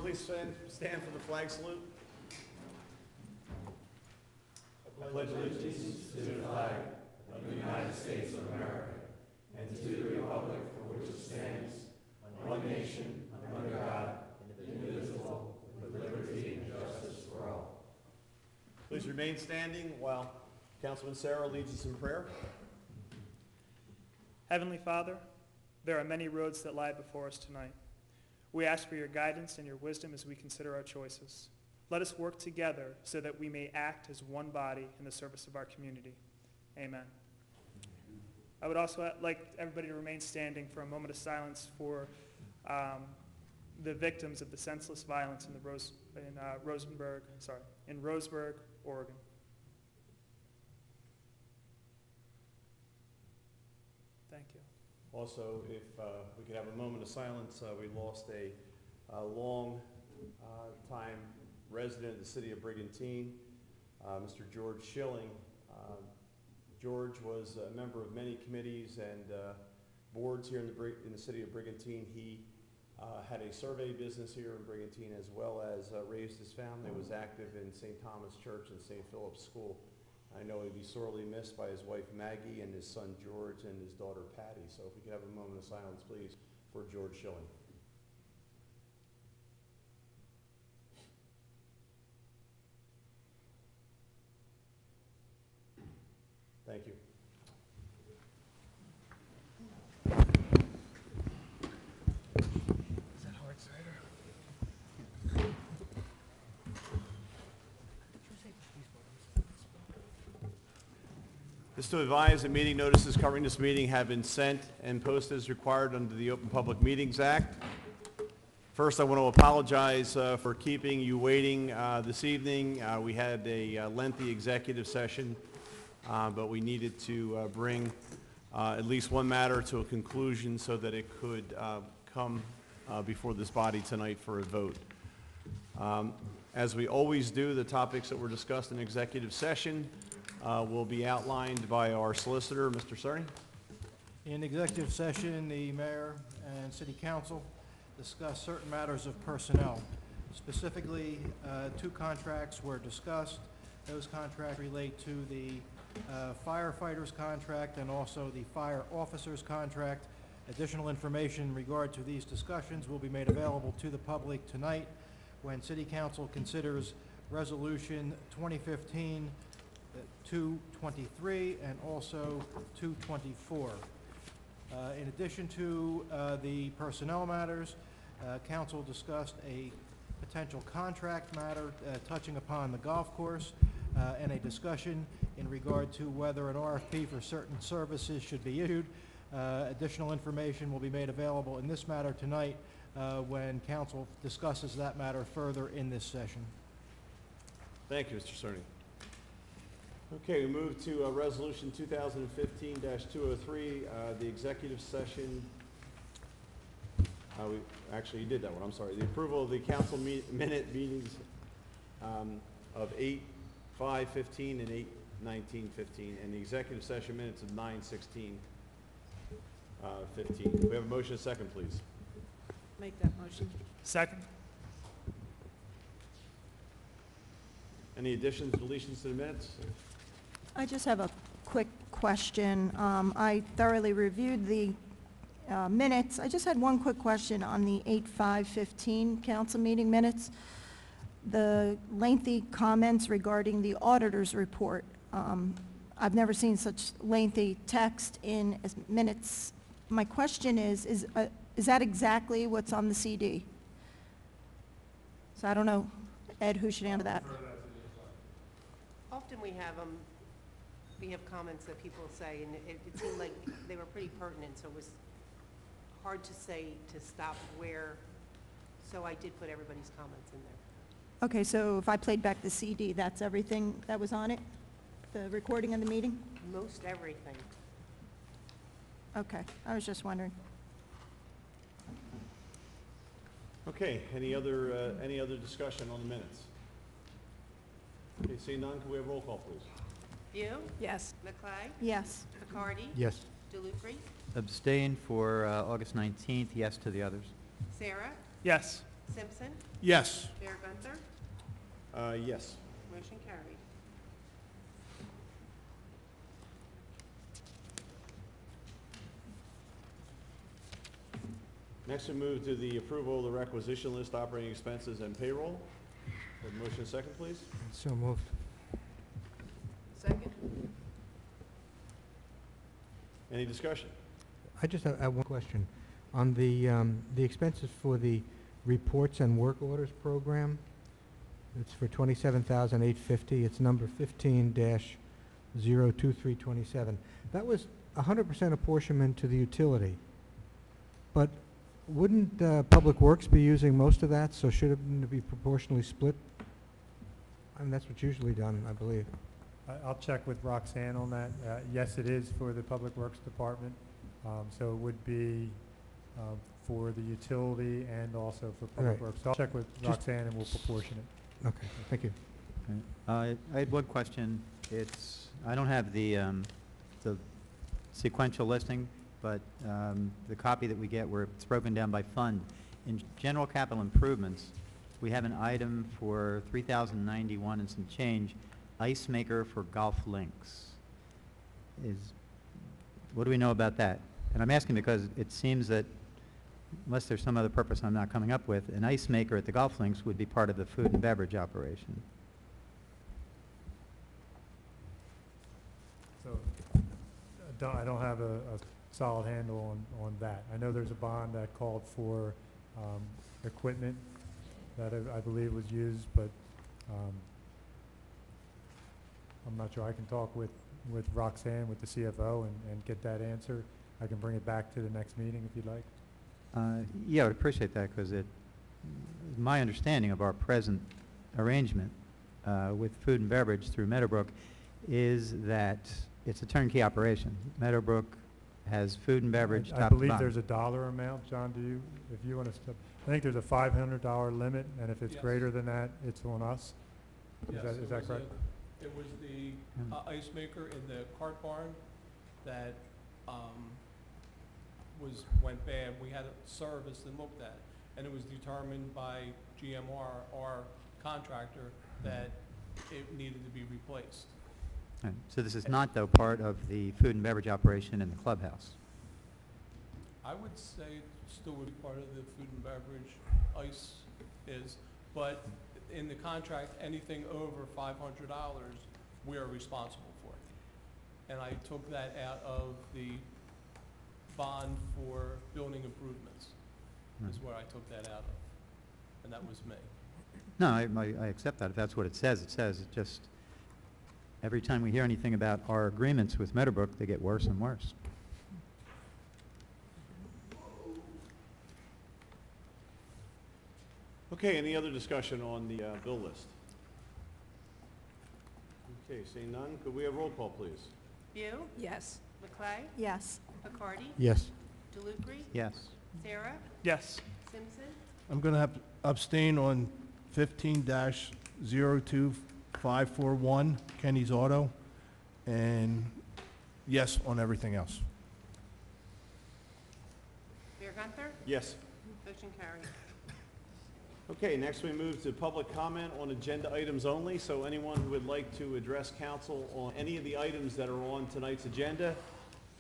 please stand for the flag salute. I pledge allegiance to the flag of the United States of America and to the republic for which it stands, one nation, under God, indivisible, with liberty and justice for all. Please remain standing while Councilman Sarah leads us in prayer. Heavenly Father, there are many roads that lie before us tonight. We ask for your guidance and your wisdom as we consider our choices. Let us work together so that we may act as one body in the service of our community. Amen. I would also like everybody to remain standing for a moment of silence for the victims of the senseless violence in Roseburg, Oregon. Thank you. Also, if we could have a moment of silence, we lost a long time resident of the city of Brigantine, Mr. George Schilling. George was a member of many committees and boards here in the city of Brigantine. He had a survey business here in Brigantine, as well as raised his family, was active in St. Thomas Church and St. Philip's School. I know he'd be sorely missed by his wife Maggie and his son George and his daughter Patty. So if we could have a moment of silence, please, for George Schilling. Thank you. Is that hard cider? Just to advise that meeting notices covering this meeting have been sent and posted as required under the Open Public Meetings Act. First, I want to apologize for keeping you waiting this evening. We had a lengthy executive session, but we needed to bring at least one matter to a conclusion so that it could come before this body tonight for a vote. As we always do, the topics that were discussed in executive session will be outlined by our solicitor, Mr. Cerny. In executive session, the mayor and city council discussed certain matters of personnel. Specifically, two contracts were discussed. Those contracts relate to the firefighters contract and also the fire officers contract. Additional information in regard to these discussions will be made available to the public tonight when city council considers resolution 2015 223 and also 224. In addition to the personnel matters, council discussed a potential contract matter touching upon the golf course and a discussion in regard to whether an RFP for certain services should be issued. Additional information will be made available in this matter tonight when council discusses that matter further in this session. Thank you, Mr. Cerny. Okay, we move to resolution 2015-203, the executive session. Actually, you did that one, I'm sorry. The approval of the council minute meetings of 8/5/15 and 8/19/15, and the executive session minutes of 9/16/15. We have a motion, a second, please. Make that motion. Second. Any additions, deletions to the minutes? I just have a quick question. I thoroughly reviewed the minutes. I just had one quick question on the 8/5/15 council meeting minutes. The lengthy comments regarding the auditor's report. I've never seen such lengthy text in minutes. My question is that exactly what's on the CD? So I don't know, Ed, who should answer that? Often we have comments that people say, and it seemed like they were pretty pertinent, so it was hard to say to stop where, so I did put everybody's comments in there. Okay, so if I played back the CD, that's everything that was on it? The recording of the meeting? Most everything. Okay, I was just wondering. Okay, any other discussion on the minutes? Okay, seeing none, can we have roll call, please? View? Yes. McClay? Yes. McCarty? Yes. DeLucre? Abstain for August 19th, yes to the others. Sarah? Yes. Simpson. Yes. Mayor Gunther. Yes. Motion carried. Next, we move to the approval of the requisition list, operating expenses, and payroll. Have a motion second, please. So moved. Second. Any discussion? I just have one question. On the expenses for the reports and work orders program, it's for $27,850. It's number 15-02327. That was 100% apportionment to the utility. But wouldn't Public Works be using most of that, so should it be proportionally split? I mean, that's what's usually done, I believe. I'll check with Roxanne on that. Yes, it is for the Public Works Department. So it would be for the utility and also for Public Right. Works. So I'll check with Just- Roxanne and we'll proportion it. Okay, thank you. I had one question. I don't have the sequential listing, but the copy that we get where it's broken down by fund. In general capital improvements, we have an item for $3,091 and some change, ice maker for golf links. What do we know about that? And I'm asking because it seems that unless there's some other purpose I'm not coming up with, an ice maker at the golf links would be part of the food and beverage operation. So I don't have a solid handle on that. I know there's a bond that called for equipment that I believe was used, but I'm not sure. I can talk with Roxanne, with the CFO, and get that answer. I can bring it back to the next meeting if you'd like. Yeah, I would appreciate that because my understanding of our present arrangement with food and beverage through Meadowbrook is that it's a turnkey operation. Meadowbrook has food and beverage I top to believe bottom. there's a dollar amount. John, if you want to step, I think there's a $500 limit, and if it's Yes. greater than that, it's on us. Yes, Is it that was correct? It was the ice maker in the cart barn that went bad. We had it serviced and looked at, and it was determined by GMR, our contractor, that it needed to be replaced. Right. So this is not, though, part of the food and beverage operation in the clubhouse. I would say it still would be part of the food and beverage, ice is, but in the contract, anything over $500, we are responsible for it. And I took that out of the bond for building improvements, is where I took that out of, and that was me. No, I accept that. If that's what it says, it says. It just, every time we hear anything about our agreements with Meadowbrook, they get worse and worse. Okay, any other discussion on the bill list? Okay, seeing none, could we have roll call, please? View. Yes. McClay. Yes. McCarty. Yes. DeLucre. Yes. Sarah. Yes. Simpson. I'm going to have to abstain on 15-02541, Kenny's Auto, and yes on everything else. Mayor Gunther. Yes. Motion carried. Okay, next we move to public comment on agenda items only. So anyone who would like to address council on any of the items that are on tonight's agenda,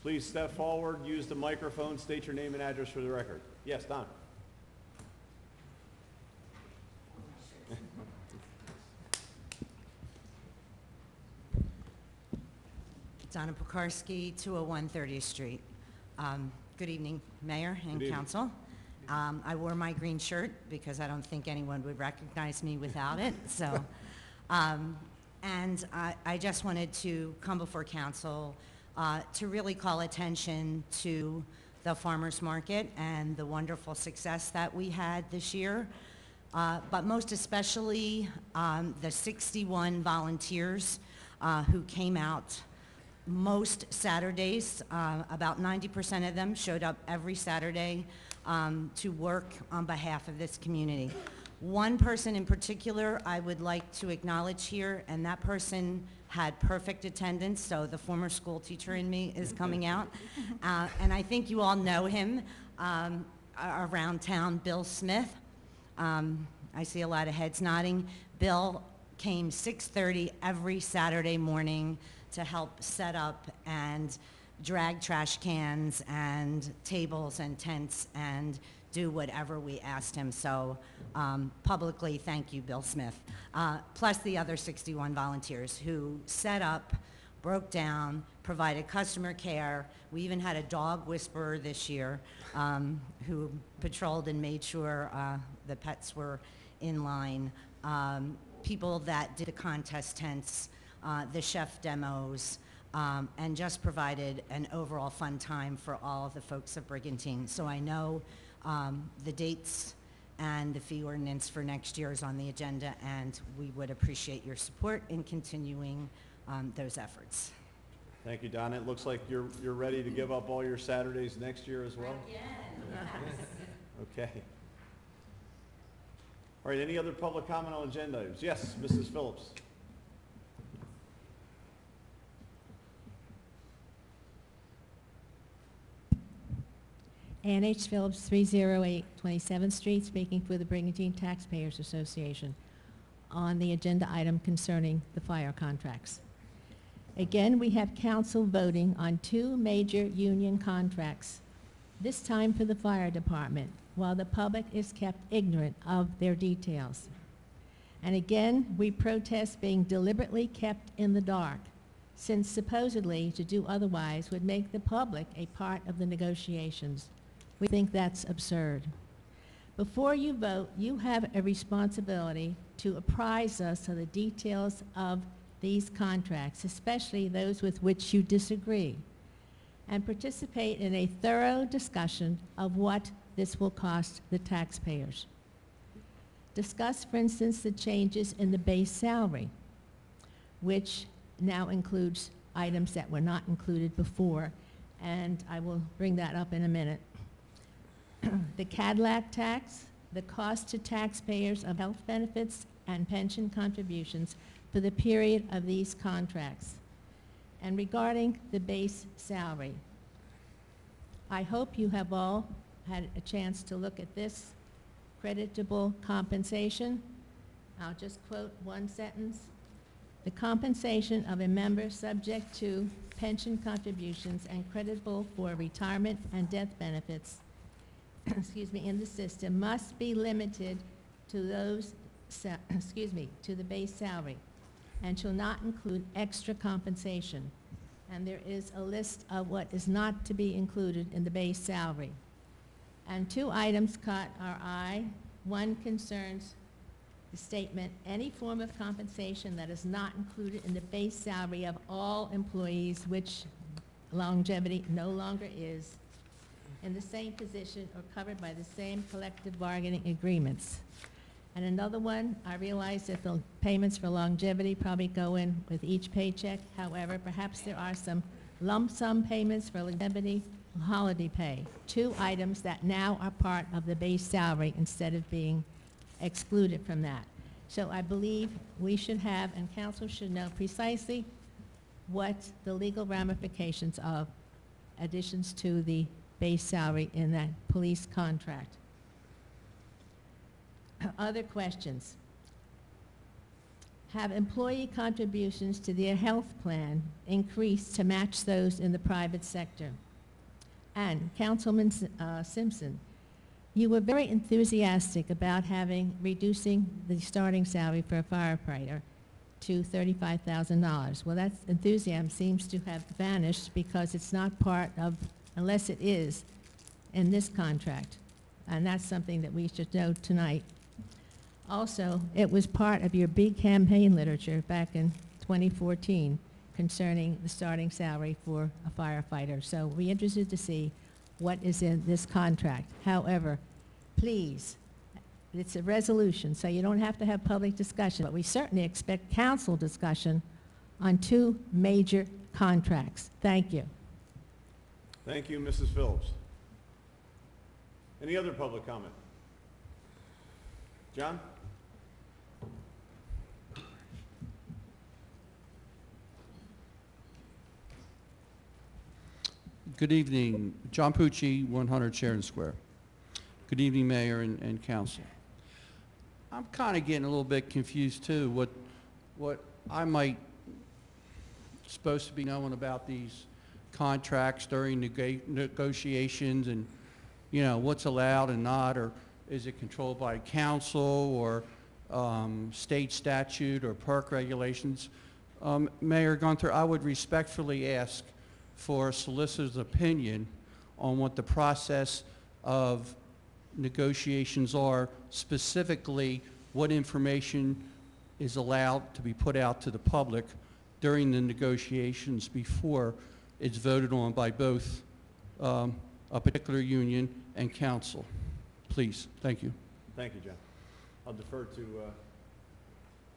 please step forward, use the microphone, state your name and address for the record. Yes, Don. Donna Pekarsky, 201 30th Street. Good evening, Mayor Good and evening. Council. I wore my green shirt because I don't think anyone would recognize me without it. So, and I just wanted to come before Council to really call attention to the farmers market and the wonderful success that we had this year. But most especially the 61 volunteers who came out most Saturdays. About 90% of them showed up every Saturday to work on behalf of this community. One person in particular I would like to acknowledge here, and that person had perfect attendance, so the former school teacher in me is coming out. And I think you all know him around town, Bill Smith. I see a lot of heads nodding. Bill came 6:30 every Saturday morning to help set up and drag trash cans and tables and tents and do whatever we asked him. So publicly, thank you, Bill Smith. Plus the other 61 volunteers who set up, broke down, provided customer care. We even had a dog whisperer this year who patrolled and made sure the pets were in line. People that did the contest tents, the chef demos, and just provided an overall fun time for all of the folks of Brigantine. So I know the dates and the fee ordinance for next year is on the agenda, and we would appreciate your support in continuing those efforts. Thank you, Donna. It looks like you're ready to give up all your Saturdays next year as well? Okay. All right, any other public comment on agenda items? Yes, Mrs. Phillips. Ann H. Phillips, 308 27th Street, speaking for the Brigantine Taxpayers Association on the agenda item concerning the fire contracts. Again, we have council voting on two major union contracts, this time for the fire department, while the public is kept ignorant of their details. And again, we protest being deliberately kept in the dark, since supposedly to do otherwise would make the public a part of the negotiations. We think that's absurd. Before you vote, you have a responsibility to apprise us of the details of these contracts, especially those with which you disagree, and participate in a thorough discussion of what this will cost the taxpayers. Discuss, for instance, the changes in the base salary, which now includes items that were not included before, and I will bring that up in a minute. The Cadillac tax, the cost to taxpayers of health benefits and pension contributions for the period of these contracts. And regarding the base salary, I hope you have all had a chance to look at this creditable compensation. I'll just quote one sentence. The compensation of a member subject to pension contributions and creditable for retirement and death benefits excuse me, in the system must be limited to those, to the base salary, and shall not include extra compensation. And there is a list of what is not to be included in the base salary. And two items caught our eye. One concerns the statement, any form of compensation that is not included in the base salary of all employees, which longevity no longer is, in the same position or covered by the same collective bargaining agreements. And another one, I realize that the payments for longevity probably go in with each paycheck. However, perhaps there are some lump sum payments for longevity holiday pay, two items that now are part of the base salary instead of being excluded from that. So I believe we should have, and council should know precisely what the legal ramifications of additions to the base salary in that police contract. Other questions? Have employee contributions to their health plan increased to match those in the private sector? And Councilman Simpson, you were very enthusiastic about reducing the starting salary for a firefighter to $35,000. Well, that enthusiasm seems to have vanished because it's not part of, unless it is, in this contract. And that's something that we should know tonight. Also, it was part of your big campaign literature back in 2014 concerning the starting salary for a firefighter. So we're interested to see what is in this contract. However, please, it's a resolution, so you don't have to have public discussion, but we certainly expect council discussion on two major contracts. Thank you. Thank you, Mrs. Phillips. Any other public comment? John? Good evening. John Pucci, 100 Sharon Square. Good evening, Mayor and Council. I'm kind of getting a little bit confused too, what I might supposed to be knowing about these contracts during negotiations and, you know, what's allowed and not, or is it controlled by council or state statute or park regulations? Mayor Gunther, I would respectfully ask for a solicitor's opinion on what the process of negotiations are, specifically what information is allowed to be put out to the public during the negotiations before it's voted on by both a particular union and council. Please, thank you. Thank you, John. I'll defer to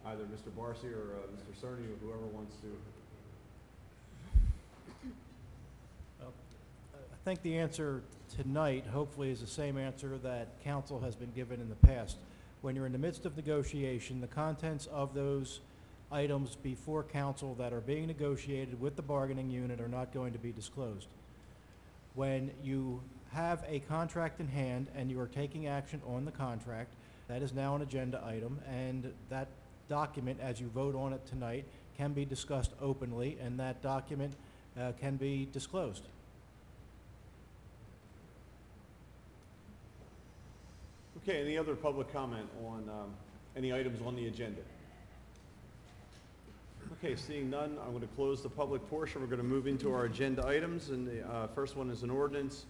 either Mr. Barcy or Mr. Cerny, or whoever wants to. I think the answer tonight, hopefully, is the same answer that council has been given in the past. When you're in the midst of negotiation, the contents of those items before council that are being negotiated with the bargaining unit are not going to be disclosed. When you have a contract in hand and you are taking action on the contract, that is now an agenda item, and that document, as you vote on it tonight, can be discussed openly, and that document can be disclosed. Okay, any other public comment on any items on the agenda? Okay, seeing none, I'm going to close the public portion. We're going to move into our agenda items, and the first one is an ordinance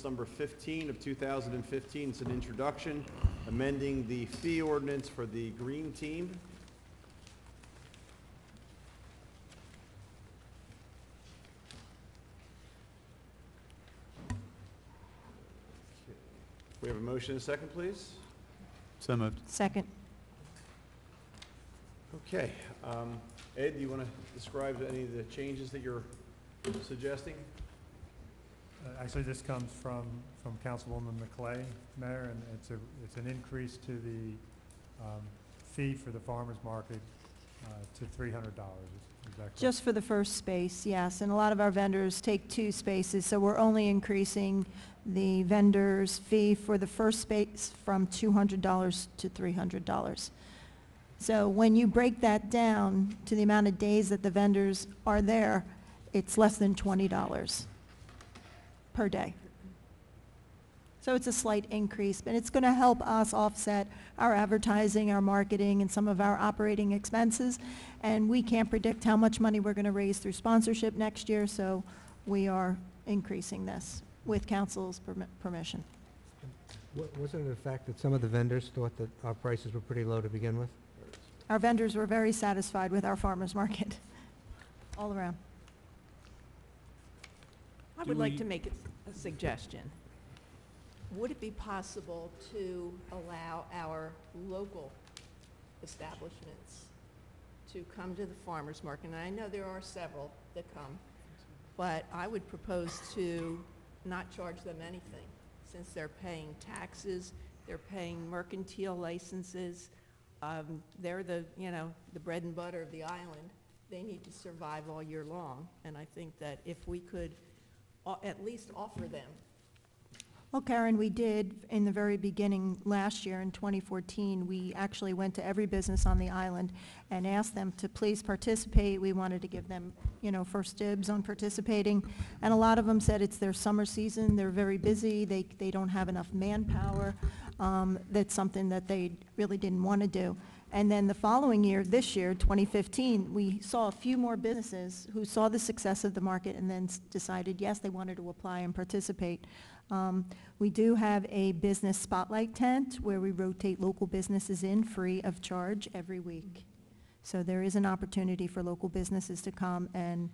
number 15 of 2015. It's an introduction, amending the fee ordinance for the green team. We have a motion and a second, please. So moved. Second. Okay. Ed, do you want to describe any of the changes that you're suggesting? Actually, this comes from Councilwoman McClay, Mayor, and it's an increase to the fee for the farmer's market to $300. Is that correct? Just for the first space, yes. And a lot of our vendors take 2 spaces, so we're only increasing the vendor's fee for the first space from $200 to $300. So when you break that down to the amount of days that the vendors are there, it's less than $20 per day. So it's a slight increase, but it's going to help us offset our advertising, our marketing, and some of our operating expenses. And we can't predict how much money we're going to raise through sponsorship next year, so we are increasing this with council's permission. Wasn't it the fact that some of the vendors thought that our prices were pretty low to begin with? Our vendors were very satisfied with our farmers market, all around. I would like to make a suggestion. Would it be possible to allow our local establishments to come to the farmers market? And I know there are several that come, but I would propose to not charge them anything, since they're paying taxes, they're paying mercantile licenses, they're the bread and butter of the island. They need to survive all year long, and I think that if we could at least offer them. Well, Karen, we did in the very beginning last year in 2014, we actually went to every business on the island and asked them to please participate. We wanted to give them, first dibs on participating. And a lot of them said it's their summer season, they're very busy, they don't have enough manpower. That's something that they really didn't want to do. And then the following year, this year, 2015, we saw a few more businesses who saw the success of the market and then decided, yes, they wanted to apply and participate. We do have a business spotlight tent where we rotate local businesses in free of charge every week. So there is an opportunity for local businesses to come and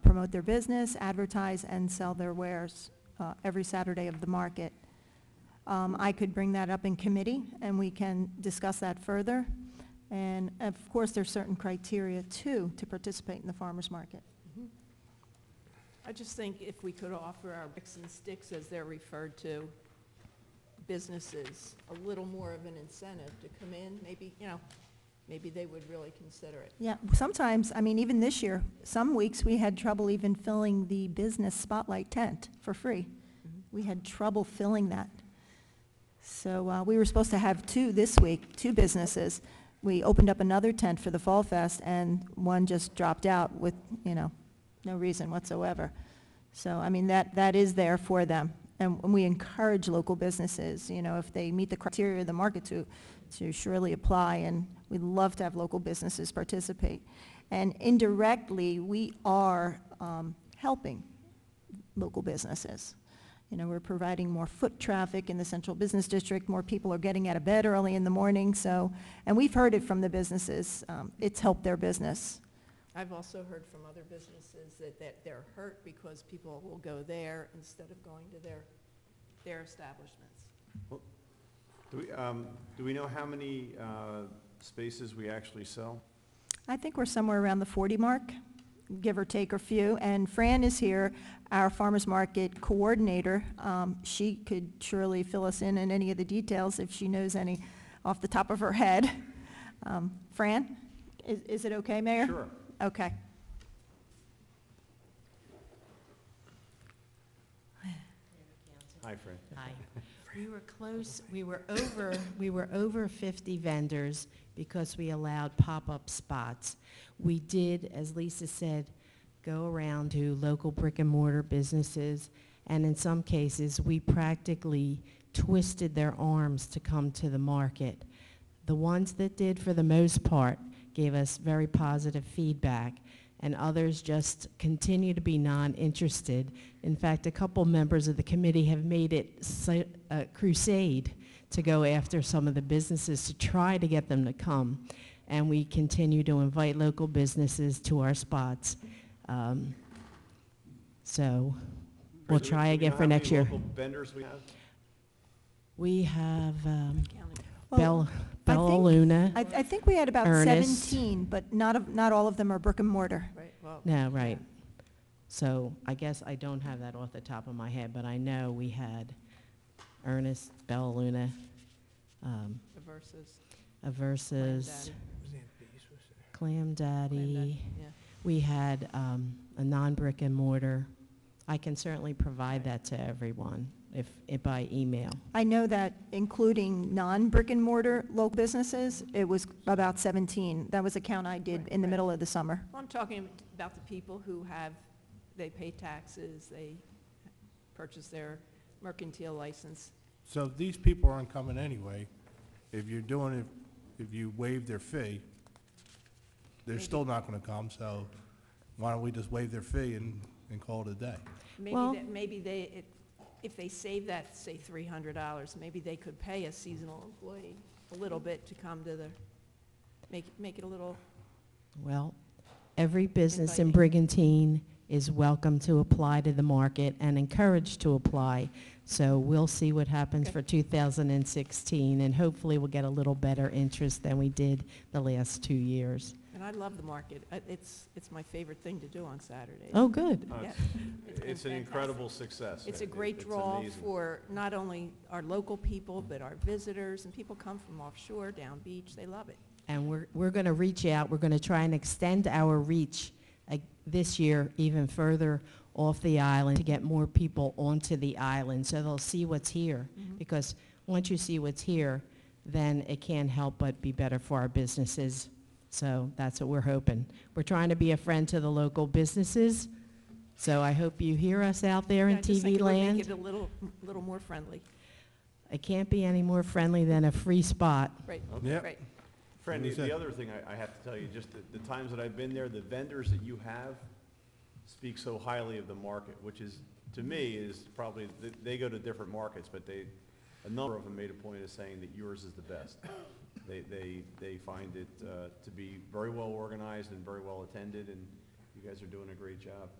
promote their business, advertise, and sell their wares every Saturday of the market. I could bring that up in committee, and we can discuss that further. And of course, there's certain criteria, too, to participate in the farmer's market. I just think if we could offer our bricks and sticks, as they're referred to, businesses a little more of an incentive to come in, maybe they would really consider it. Yeah, sometimes, even this year, some weeks we had trouble even filling the business spotlight tent for free. We had trouble filling that. So we were supposed to have two this week, two businesses. We opened up another tent for the Fall Fest, and one just dropped out with, no reason whatsoever. So, I mean, that is there for them. And we encourage local businesses, if they meet the criteria of the market to surely apply, and we'd love to have local businesses participate. And indirectly, we are helping local businesses. We're providing more foot traffic in the central business district. More people are getting out of bed early in the morning. So, and we've heard it from the businesses. It's helped their business. I've also heard from other businesses that they're hurt because people will go there instead of going to their establishments. Well, do we know how many spaces we actually sell? I think we're somewhere around the 40 mark, give or take a few. And Fran is here, our farmers market coordinator. She could surely fill us in any of the details if she knows any off the top of her head. Fran, is it okay, Mayor? Sure. Okay. Hi, Fran. Hi. We were close, we were over 50 vendors because we allowed pop-up spots. We did, as Lisa said, go around to local brick and mortar businesses, and in some cases, we practically twisted their arms to come to the market. The ones that did, for the most part, gave us very positive feedback, and others just continue to be non-interested. In fact, a couple members of the committee have made it a crusade to go after some of the businesses to try to get them to come. And we continue to invite local businesses to our spots. So we'll try again for next year. How many local vendors we have? We have Well, Bella Luna. I think we had about Ernest. 17, but not all of them are brick and mortar. Right, well. No, right. So I guess I don't have that off the top of my head, but I know we had Ernest, Bella Luna, Versus, Clam Daddy. Yeah. We had a non-brick and mortar. I can certainly provide that to everyone if by email. I know that including non-brick and mortar local businesses, it was about 17. That was a count I did in the middle of the summer. Well, I'm talking about the people who they pay taxes, they purchase their mercantile license. So these people aren't coming anyway. If you waive their fee, they're still not going to come, so why don't we just waive their fee and call it a day? If they save that, say $300, maybe they could pay a seasonal employee a little bit to come to make it a little. Well, every business in Inviting. Brigantine is welcome to apply to the market and encouraged to apply. So we'll see what happens Okay. for 2016, and hopefully we'll get a little better interest than we did the last 2 years. And I love the market. It's my favorite thing to do on Saturdays. Oh, good. Yeah. It's been an fantastic. incredible success. It's a great It's draw amazing. for not only our local people, but our visitors, and people come from offshore, down beach, they love it. And we're going to reach out. We're going to try and extend our reach this year even further off the island to get more people onto the island so they'll see what's here. Mhm. Because once you see what's here, then it can't help but be better for our businesses. So that's what we're hoping. We're trying to be a friend to the local businesses. So I hope you hear us out there in I just think TV it would land. make it a little more friendly. It can't be any more friendly than a free spot. Right, Yep. right. Fran, What do you the say? other thing I have to tell you, just the times that I've been there, the vendors that you have speak so highly of the market, which is, to me, is probably, they go to different markets, but a number of them made a point of saying that yours is the best. They find it to be very well organized and very well attended, and you guys are doing a great job.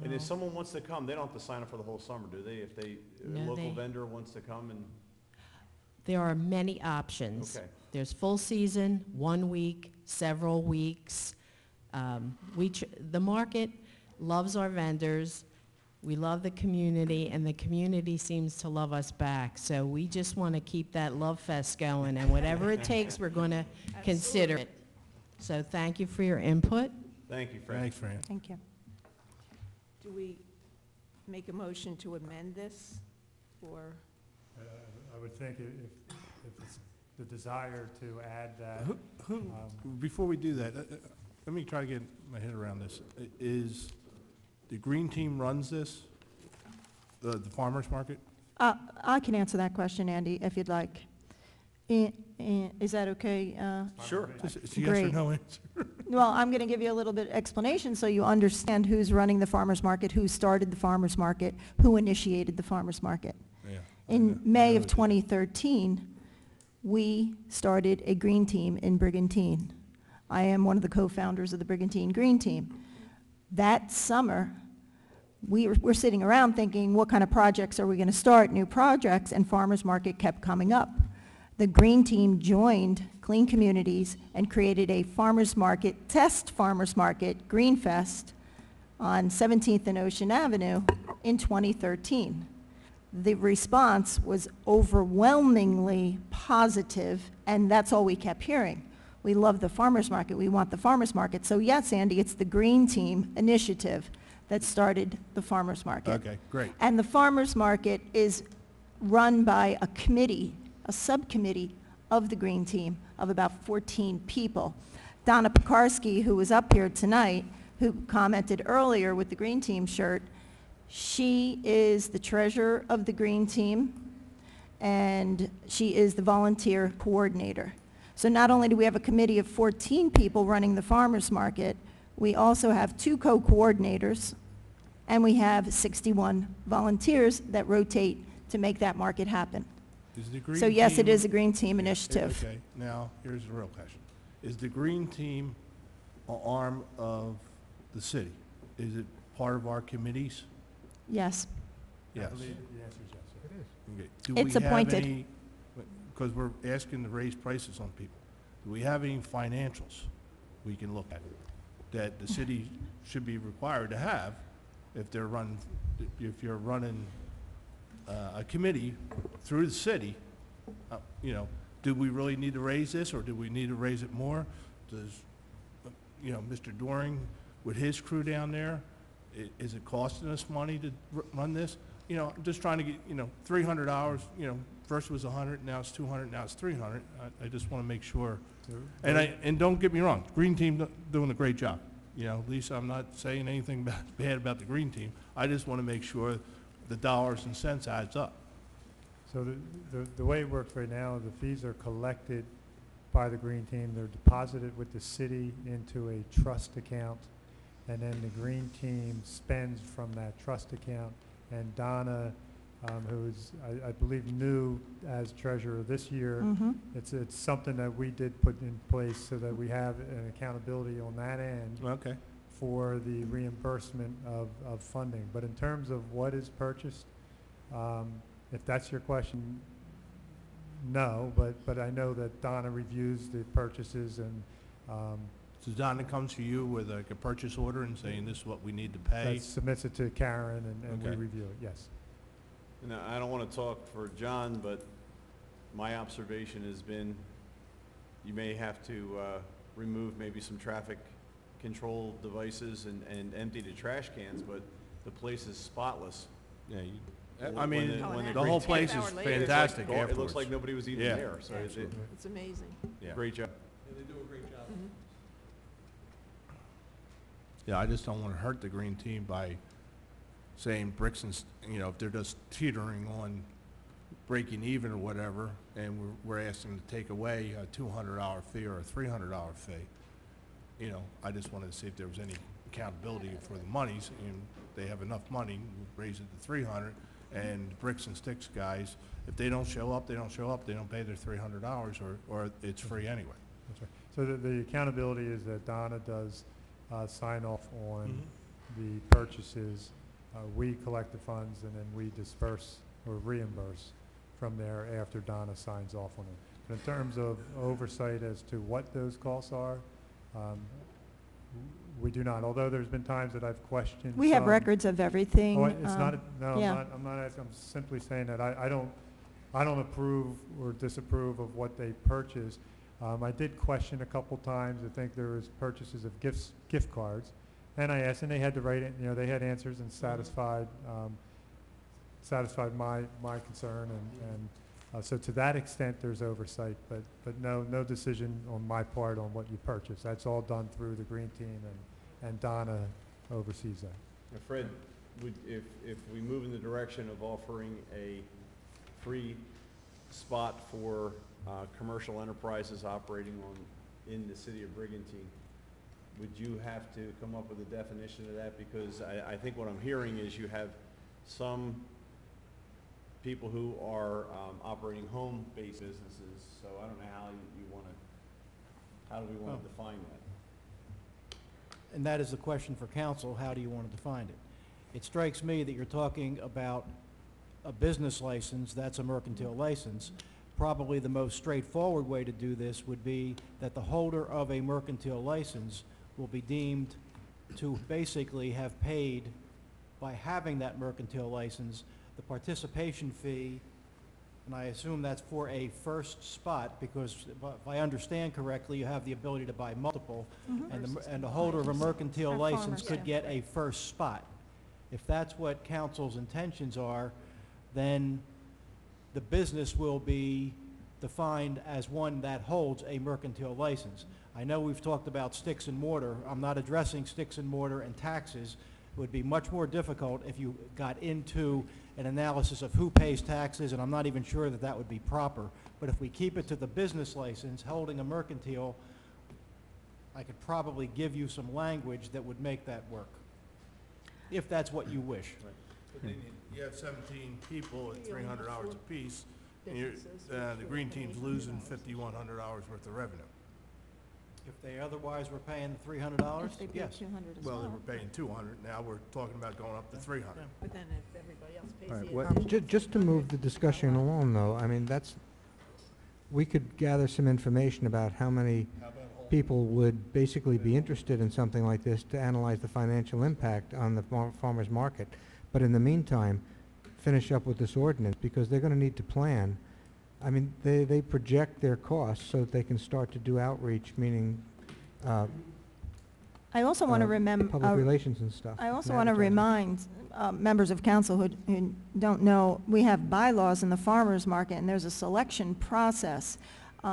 And if Well- someone wants to come, they don't have to sign up for the whole summer, do they? If a No, local they- vendor wants to come and, There are many options. okay. There's full season, 1 week, several weeks. The market loves our vendors. We love the community, and the community seems to love us back. So we just want to keep that love fest going, and whatever it takes, we're going to consider it. So thank you for your input. Thank you, Fran. Thanks, Fran. Thank you. Do we make a motion to amend this, or? I I would think if it's the desire to add that. Before we do that, let me try to get my head around this. Is the green team runs this, the farmer's market? I can answer that question, Andy, if you'd like. Is that okay? Sure. It's a yes or Great. no answer. Well, I'm going to give you a little bit of explanation so you understand who's running the farmer's market, who started the farmer's market, who initiated the farmer's market. Yeah. In May of 2013, we started a green team in Brigantine. I am one of the co-founders of the Brigantine Green Team. That summer, we're sitting around thinking, what kind of projects are we going to start, new projects, and farmer's market kept coming up. The Green Team joined Clean Communities and created a farmer's market, test farmer's market, Green Fest, on 17th and Ocean Avenue in 2013. The response was overwhelmingly positive, and that's all we kept hearing. We love the farmer's market. We want the farmer's market. So yes, Andy, it's the Green Team initiative that started the farmer's market. Okay, great. And the farmer's market is run by a committee, a subcommittee of the Green Team of about 14 people. Donna Pekarsky, who was up here tonight, who commented earlier with the Green Team shirt, she is the treasurer of the Green Team, and she is the volunteer coordinator. So not only do we have a committee of 14 people running the farmer's market, we also have 2 co-coordinators, and we have 61 volunteers that rotate to make that market happen. Is the green So yes, it team- is a Green Team initiative. Okay, now, here's the real question. Is the green team an arm of the city? Is it part of our committees? Yes. I Yes. believe the answer is yes, sir. It is. Okay. Do It's we have appointed. any, because we're asking to raise prices on people, do we have any financials we can look at that the city should be required to have if they're if you're running a committee through the city? You know, do we really need to raise this, or do we need to raise it more? Does, Mr. Doring, with his crew down there, is it costing us money to run this? I'm just trying to get, $300, first it was 100, now it's 200, now it's 300. I just want to make sure. And don't get me wrong, Green Team doing a great job. Lisa, I'm not saying anything bad about the Green Team. I just want to make sure the dollars and cents adds up. So the way it works right now, the fees are collected by the Green Team. They're deposited with the city into a trust account, and then the Green Team spends from that trust account. And Donna, who is, I believe, new as treasurer this year, it's something that we did put in place so that we have an accountability on that end. Okay. For the reimbursement of funding. But in terms of what is purchased, if that's your question, no, but I know that Donna reviews the purchases, and So Donna comes to you with like a purchase order and saying this is what we need to pay? that submits it to Karen, and we Okay. review it, yes. And I don't want to talk for John, but my observation has been you may have to remove maybe some traffic control devices and empty the trash cans, but the place is spotless. Yeah, When- I mean, when the green whole team- place Half is hour later. fantastic It looks afterwards. like nobody was even Yeah. there, so It's amazing. Yeah. great job. Yeah, they do a great job. Yeah, I just don't want to hurt the Green Team by saying bricks and, if they're just teetering on breaking even or whatever, and we're asking them to take away a $200 fee or a $300 fee. I just wanted to see if there was any accountability for the monies, and they have enough money, we'll raise it to 300, and bricks and sticks guys, if they don't show up, they don't show up, they don't pay their $300, or it's free anyway. That's right. So the accountability is that Donna does sign off on the purchases. We collect the funds, and then we disperse or reimburse from there after Donna signs off on it. But in terms of oversight as to what those costs are, we do not, although there's been times that I've questioned. We have some- records of everything. Oh, it's not, no, yeah. I'm not asking, I'm simply saying that I don't approve or disapprove of what they purchase. I did question a couple times. I think there was purchases of gift cards, and I asked, and they had the right, they had answers and satisfied my concern, and So to that extent, there's oversight, but no decision on my part on what you purchase. That's all done through the Green Team, and Donna oversees that. Now, Fred, if we move in the direction of offering a free spot for commercial enterprises operating in the city of Brigantine, would you have to come up with a definition of that? Because I think what I'm hearing is you have some people who are operating home-based businesses, so I don't know how you want to, how do we want to define that? And that is the question for council, how do you want to define it? It strikes me that you're talking about a business license, that's a mercantile license. Probably the most straightforward way to do this would be that the holder of a mercantile license will be deemed to basically have paid, by having that mercantile license, the participation fee, and I assume that's for a first spot, because if I understand correctly, you have the ability to buy multiple, and the holder of a mercantile Our license farmers could do. get a first spot. If that's what council's intentions are, then the business will be defined as one that holds a mercantile license. I know we've talked about sticks and mortar. I'm not addressing sticks and mortar and taxes. It would be much more difficult if you got into an analysis of who pays taxes, and I'm not even sure that that would be proper. But if we keep it to the business license, holding a mercantile, I could probably give you some language that would make that work, if that's what you wish. But then you have 17 people at $300 apiece, and the Green Team's losing $5,100 worth of revenue. If they otherwise were paying the $300, If they paid yes. 200 as Well, they well. were paying 200, now we're talking about going up to 300. But then if everybody else pays All right, the what- additional. Just to move the discussion along, though, I mean, we could gather some information about how many people would basically be interested in something like this to analyze the financial impact on the farmer's market. But in the meantime, finish up with this ordinance, because they're going to need to plan. I mean, they project their costs so that they can start to do outreach, meaning I also want to public relations and stuff. I also and want to advertising. remind members of council who don't know, we have bylaws in the farmers market, and there's a selection process. We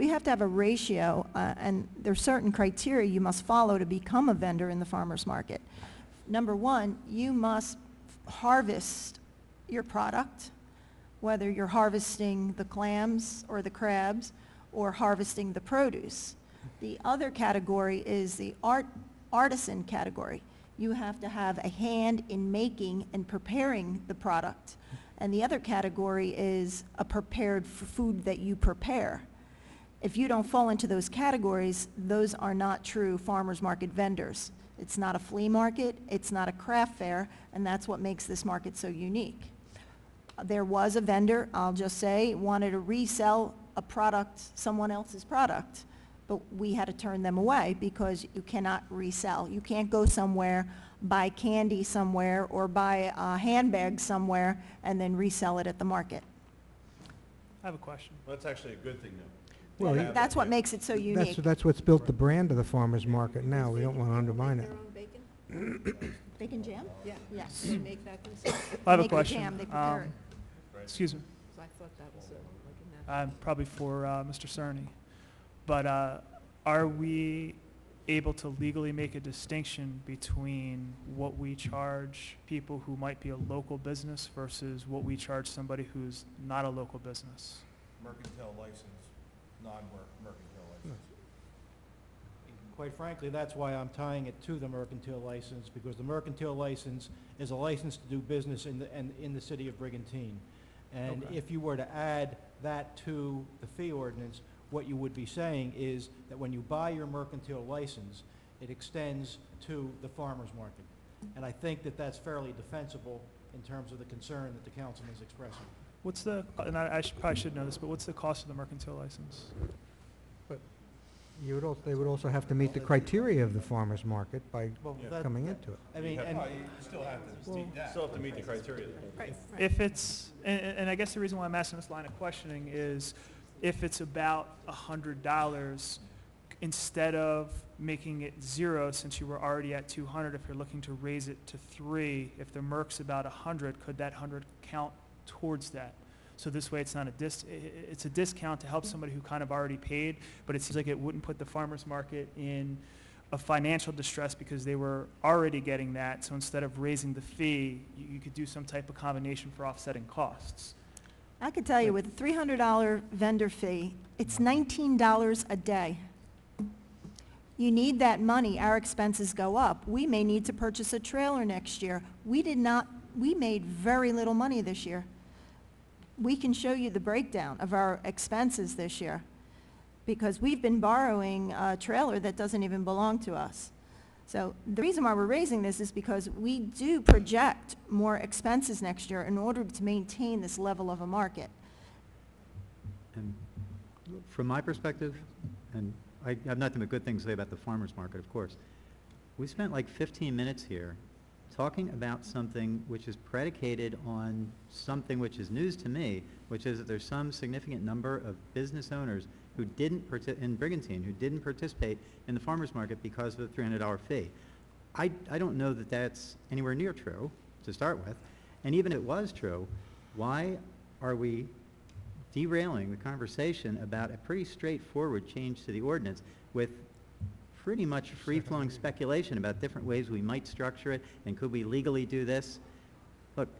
have to have a ratio, and there's certain criteria you must follow to become a vendor in the farmers market. Number one, you must harvest your product, whether you're harvesting the clams or the crabs or harvesting the produce. The other category is the artisan category. You have to have a hand in making and preparing the product. And the other category is a prepared food that you prepare. If you don't fall into those categories, those are not true farmers market vendors. It's not a flea market, it's not a craft fair, and that's what makes this market so unique. There was a vendor, I'll just say, wanted to resell a product, someone else's product, but we had to turn them away because you cannot resell. You can't go somewhere, buy candy somewhere, or buy a handbag somewhere, and then resell it at the market. I have a question. Well, that's actually a good thing, though. Well, Yeah, That's what makes it so unique. That's what's built the brand of the farmer's market now. We don't want to undermine Make it. their own bacon? Bacon jam? Yeah. Yes. They make that themselves? I have a Make the question. jam, they prepare it. Excuse me. 'Cause I thought that was like a natural. Probably for Mr. Cerny. But are we able to legally make a distinction between what we charge people who might be a local business versus what we charge somebody who's not a local business? Mercantile license, non-mercantile license. Quite frankly, that's why I'm tying it to the mercantile license, because the mercantile license is a license to do business in the city of Brigantine. And Okay. if you were to add that to the fee ordinance, what you would be saying is that when you buy your mercantile license, it extends to the farmer's market. And I think that that's fairly defensible in terms of the concern that the councilman is expressing. What's the, and probably should know this, but what's the cost of the mercantile license? They would also have to meet the criteria of the farmer's market by Well, coming into it. I mean, and You still have to meet that. Still have to meet the criteria. Right, right. If it's, and I guess the reason why I'm asking this line of questioning is if it's about $100, instead of making it 0, since you were already at 200, if you're looking to raise it to 3, if the merc's about 100, could that 100 count towards that? So this way, it's not it's a discount to help somebody who kind of already paid, but it seems like it wouldn't put the farmer's market in a financial distress because they were already getting that. So instead of raising the fee, you could do some type of combination for offsetting costs. I could tell you with a $300 vendor fee, it's $19 a day. You need that money, our expenses go up. We may need to purchase a trailer next year. We made very little money this year. We can show you the breakdown of our expenses this year because we've been borrowing a trailer that doesn't even belong to us. So the reason why we're raising this is because we do project more expenses next year in order to maintain this level of a market. And from my perspective, and I have nothing but good things to say about the farmer's market, of course. We spent like 15 minutes here talking about something which is predicated on something which is news to me, which is that there's some significant number of business owners who didn't in Brigantine, who didn't participate in the farmer's market because of the $300 fee. I don't know that that's anywhere near true to start with. And even if it was true, why are we derailing the conversation about a pretty straightforward change to the ordinance with pretty much free-flowing speculation about different ways we might structure it, and could we legally do this? Look,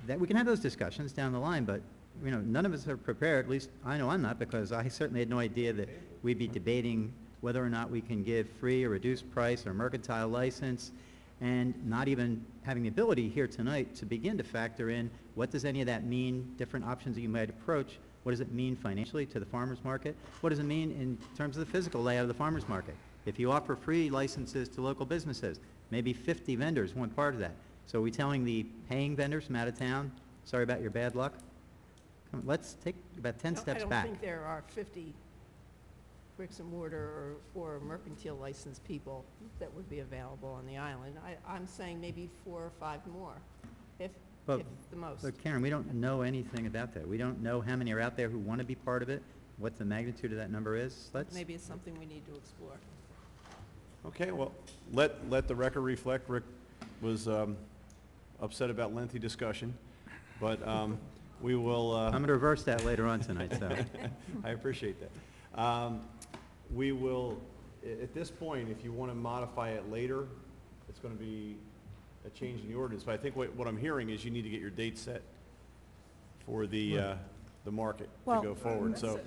that we can have those discussions down the line, but you know, none of us are prepared, at least I know I'm not, because I certainly had no idea that we'd be debating whether or not we can give free or reduced price or mercantile license, and not even having the ability here tonight to begin to factor in what does any of that mean, different options that you might approach. What does it mean financially to the farmer's market? What does it mean in terms of the physical layout of the farmer's market? If you offer free licenses to local businesses, maybe 50 vendors want part of that. So are we telling the paying vendors from out of town, sorry about your bad luck? Come on, let's take about 10 steps back. I don't think there are 50 bricks and mortar or mercantile licensed people that would be available on the island. I'm saying maybe 4 or 5 more, if the most. But Karen, we don't know anything about that. We don't know how many are out there who want to be part of it, what the magnitude of that number is. Maybe it's something we need to explore. Okay, well, let the record reflect. Rick was upset about lengthy discussion, but we will... I'm going to reverse that later on tonight, so. I appreciate that. We will, at this point, if you want to modify it later, it's going to be a change in the ordinance. But I think what I'm hearing is you need to get your date set for the market to go forward. So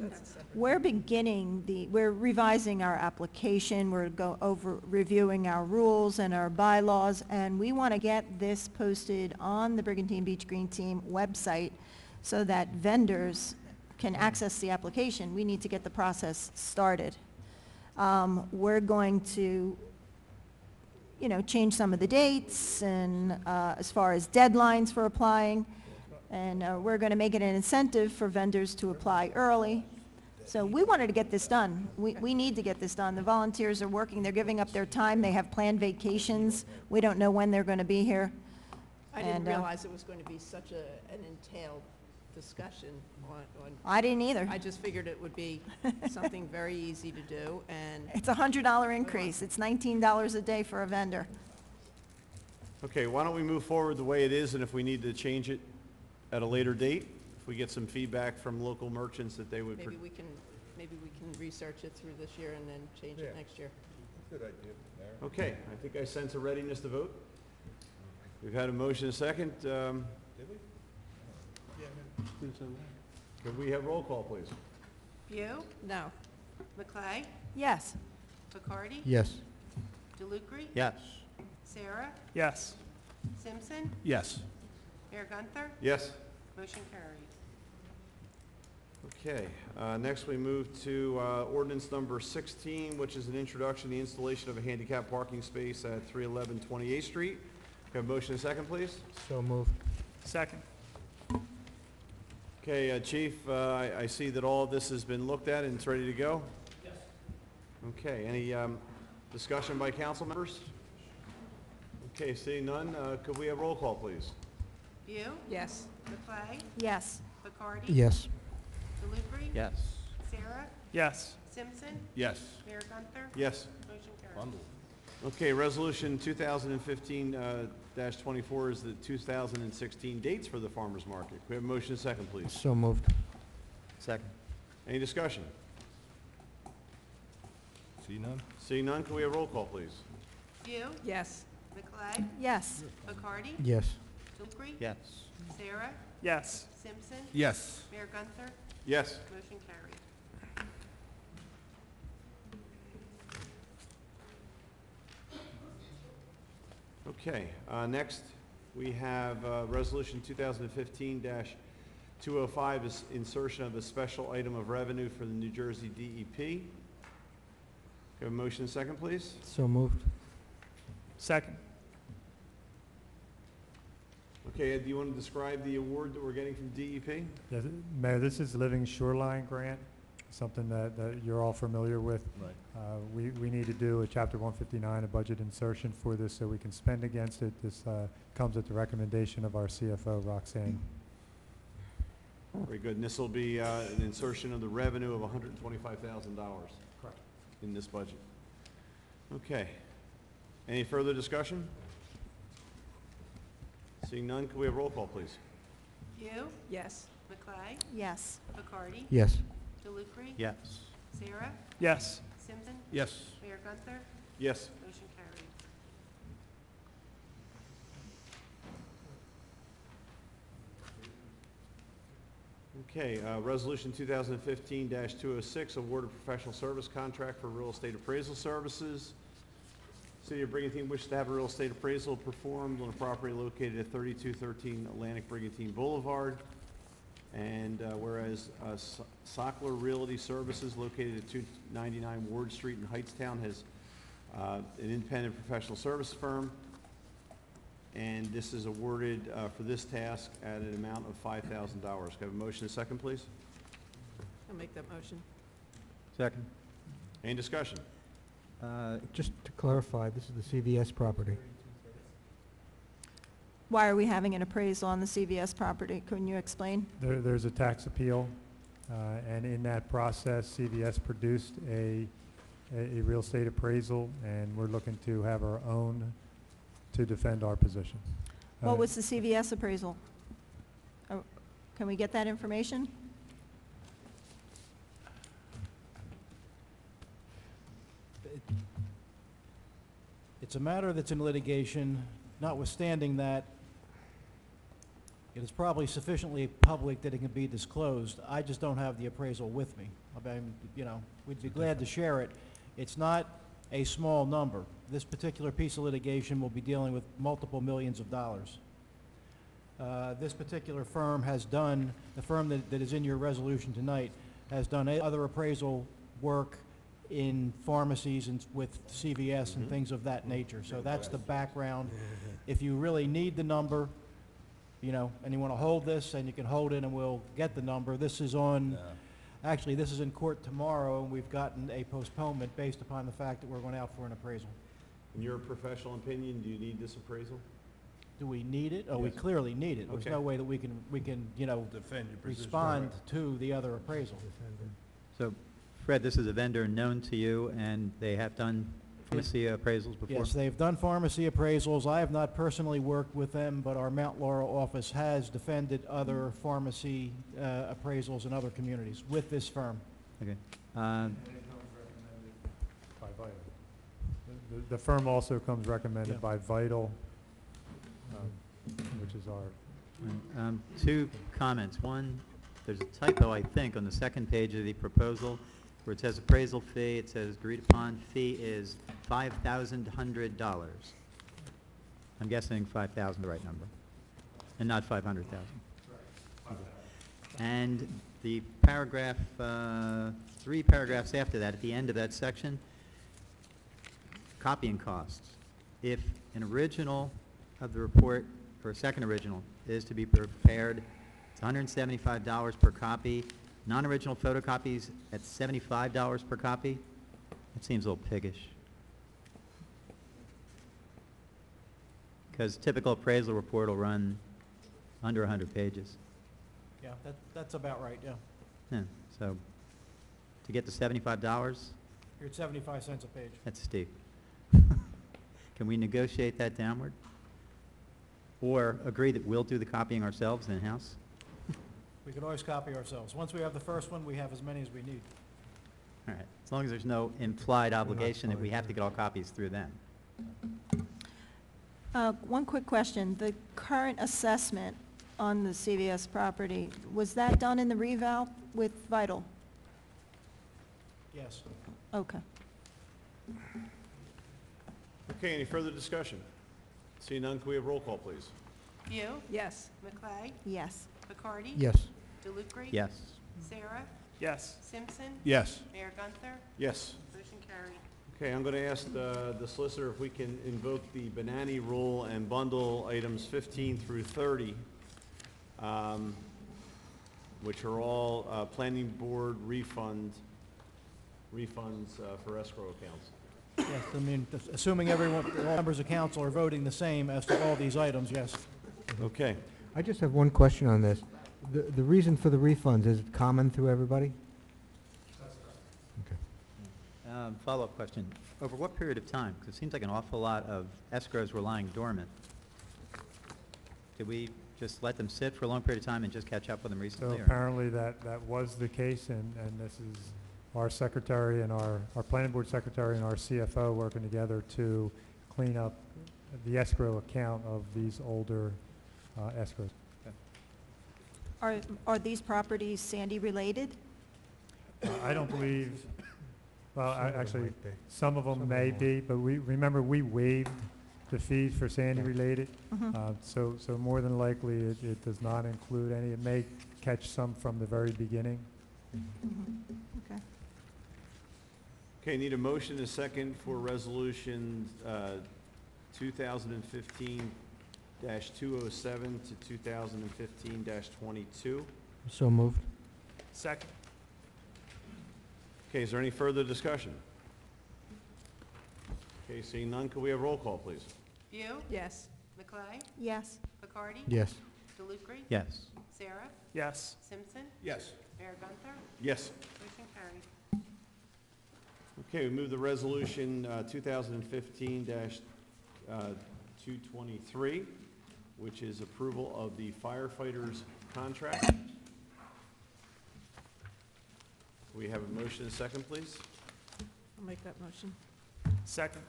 we're we're revising our application, we're reviewing our rules and our bylaws, and we want to get this posted on the Brigantine Beach Green Team website so that vendors can access the application. We need to get the process started. We're going to, change some of the dates and as far as deadlines for applying. And we're going to make it an incentive for vendors to apply early. So we wanted to get this done. We need to get this done. The volunteers are working. They're giving up their time. They have planned vacations. We don't know when they're going to be here. I didn't realize it was going to be such an entailed discussion on... I didn't either. I just figured it would be something very easy to do, and... It's a $100 increase. It's $19 a day for a vendor. okay, why don't we move forward the way it is, and if we need to change it at a later date, if we get some feedback from local merchants that they would... Maybe we can research it through this year and then change it next year. Good idea, Mayor. Okay, I think I sense a readiness to vote. We've had a motion and a second. Did we? Could we have roll call, please? View, No. McClay, Yes. Bacardi, Yes. DeLucre, Yes. Sarah, Yes. Simpson, Yes. Mayor Gunther, Yes. motion carried. Okay, next we move to ordinance number 16, which is an introduction to the installation of a handicap parking space at 311 28th Street. Can I have a motion and a second, please? So moved. Second. Okay, Chief, I see that all of this has been looked at and it's ready to go? Yes. Okay, any discussion by council members? Okay, seeing none, could we have roll call, please? View, Yes. McClay, Yes. Bacardi, Yes. DeLucre, Yes. Sarah, Yes. Simpson, Yes. Mayor Gunther, Yes. motion carried. Okay, resolution 2015-24 is the 2016 dates for the farmer's market. Can we have a motion and second, please? So moved. Second. Any discussion? See none? Seeing none, can we have roll call, please? View, Yes. McLeod, Yes. McCarty, Yes. Dupree, Yes. Sarah, Yes. Simpson, Yes. Mayor Gunther, Yes. motion carried. Okay, next, we have resolution 2015-205 is insertion of a special item of revenue for the New Jersey DEP. Can we have a motion and second, please? So moved. Second. Okay, Ed, do you want to describe the award that we're getting from DEP? Yes, Mayor, this is Living Shoreline Grant, something that you're all familiar with. Right. We need to do a Chapter 159, a budget insertion for this so we can spend against it. This comes at the recommendation of our CFO, Roxanne. Very good. And this will be an insertion of the revenue of $125,000. Correct. In this budget. Okay. Any further discussion? Seeing none, can we have roll call, please? View, Yes. McLeod, Yes. McCarty, Yes. Delupre, Yes. Sarah, Yes. Simpson, Yes. Mayor Gunther, Yes. motion carried. Okay, resolution 2015-206, award of professional service contract for real estate appraisal services. City of Brigantine wishes to have a real estate appraisal performed on a property located at 3213 Atlantic Brigantine Boulevard. And whereas Sockler Realty Services located at 299 Ward Street in Hightstown has an independent professional service firm. And this is awarded for this task at an amount of $5,000. Can I have a motion and a second, please? I'll make that motion. Second. Any discussion? Just to clarify, this is the CVS property. Why are we having an appraisal on the CVS property? Couldn't you explain? There's a tax appeal, and in that process, CVS produced a real estate appraisal, and we're looking to have our own to defend our position. What was the CVS appraisal? Oh, can we get that information? It's a matter that's in litigation, notwithstanding that it is probably sufficiently public that it can be disclosed. I just don't have the appraisal with me. I mean, you know, we'd be glad to share it. It's not a small number. This particular piece of litigation will be dealing with multiple millions of dollars. This particular firm has done, the firm that is in your resolution tonight, has done other appraisal work in pharmacies and with CVS and things of that nature. So that's the background. If you really need the number, you know, and you want to hold this, and you can hold it and we'll get the number. This is on, actually, this is in court tomorrow, and we've gotten a postponement based upon the fact that we're going out for an appraisal. In your professional opinion, do you need this appraisal? Do we need it? Oh, we Yes. clearly need it. There's Okay. no way that we can, you know, Defend your position. respond to the other appraisal. So, Fred, this is a vendor known to you, and they have done pharmacy appraisals before? Yes, they've done pharmacy appraisals. I have not personally worked with them, but our Mount Laurel office has defended other pharmacy appraisals in other communities with this firm. Okay. By Vital. The firm also comes recommended Yeah. by Vital, which is our, Two comments. One, there's a typo, I think, on the second page of the proposal where it says appraisal fee, it says agreed upon fee is $5,100. I'm guessing 5,000 the right number, and not 500,000. And the paragraph, 3 paragraphs after that, at the end of that section, copying costs. If an original of the report, or a second original, is to be prepared, it's $175 per copy. Non-original photocopies at $75 per copy. It seems a little piggish. Because typical appraisal report will run under 100 pages. Yeah, that's about right, yeah. Yeah, so to get to $75, You're at 75 cents a page. that's steep. can we negotiate that downward? Or agree that we'll do the copying ourselves in-house? We could always copy ourselves. Once we have the first one, we have as many as we need. All right, as long as there's no implied obligation that we have to get all copies through them. One quick question. The current assessment on the CVS property, was that done in the reval with Vital? Yes. Okay. Okay, any further discussion? Seeing none, can we have roll call, please? View, Yes. McClay, Yes. McCarty. Yes. DeLucre. Yes. Sarah, Yes. Simpson, Yes. Mayor Gunther. Yes. Motion carried. Okay, I'm going to ask the solicitor if we can invoke the Benani rule and bundle items 15 through 30, which are all planning board refunds for escrow accounts. Yes, I mean, assuming everyone, all members of council are voting the same as to all these items, yes. Okay. I just have one question on this. The reason for the refunds, is it common through everybody? Okay. Follow-up question. Over what period of time? Because it seems like an awful lot of escrows were lying dormant. Did we just let them sit for a long period of time and just catch up with them So recently? or- apparently that was the case, and this is our secretary and our planning board secretary and our CFO working together to clean up the escrow account of these older escrows. Are these properties Sandy related? I don't believe, well, Some of them actually, might be. some of them may be, but remember, we waived the fees for Sandy-related. Mhm. So more than likely, it does not include any. It may catch some from the very beginning. Mhm. Okay. Okay, need a motion and a second for resolution 2015-207 to 2015-22. So moved. Second. Okay, is there any further discussion? Okay, seeing none, could we have roll call, please? View, Yes. McClay, Yes. McCarty. Yes. DeLucre. Yes. Sarah, Yes. Simpson, Yes. Mayor Gunther. Yes. Motion carried. Okay, we move the resolution 2015-223, which is approval of the firefighters contract. We have a motion and a second, please. I'll make that motion. Second.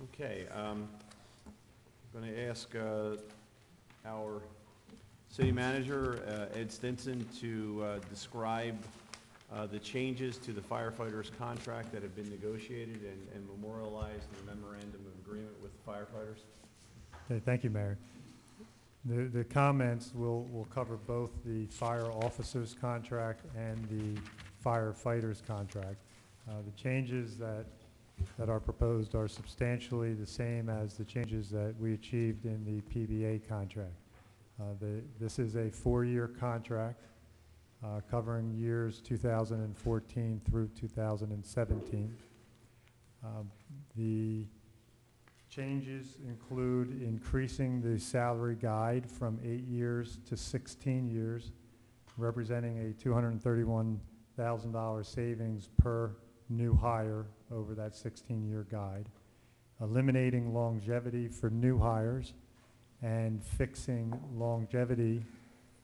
Okay, I'm going to ask our city manager, Ed Stinson, to describe the changes to the firefighters contract that have been negotiated and memorialized in the memorandum of agreement with the firefighters. Okay, thank you, Mayor. The comments will cover both the fire officers contract and the firefighters contract. The changes that are proposed are substantially the same as the changes that we achieved in the PBA contract. This is a 4-year contract covering years 2014 through 2017. The changes include increasing the salary guide from 8 years to 16 years, representing a $231,000 savings per new hire over that 16-year guide, eliminating longevity for new hires, and fixing longevity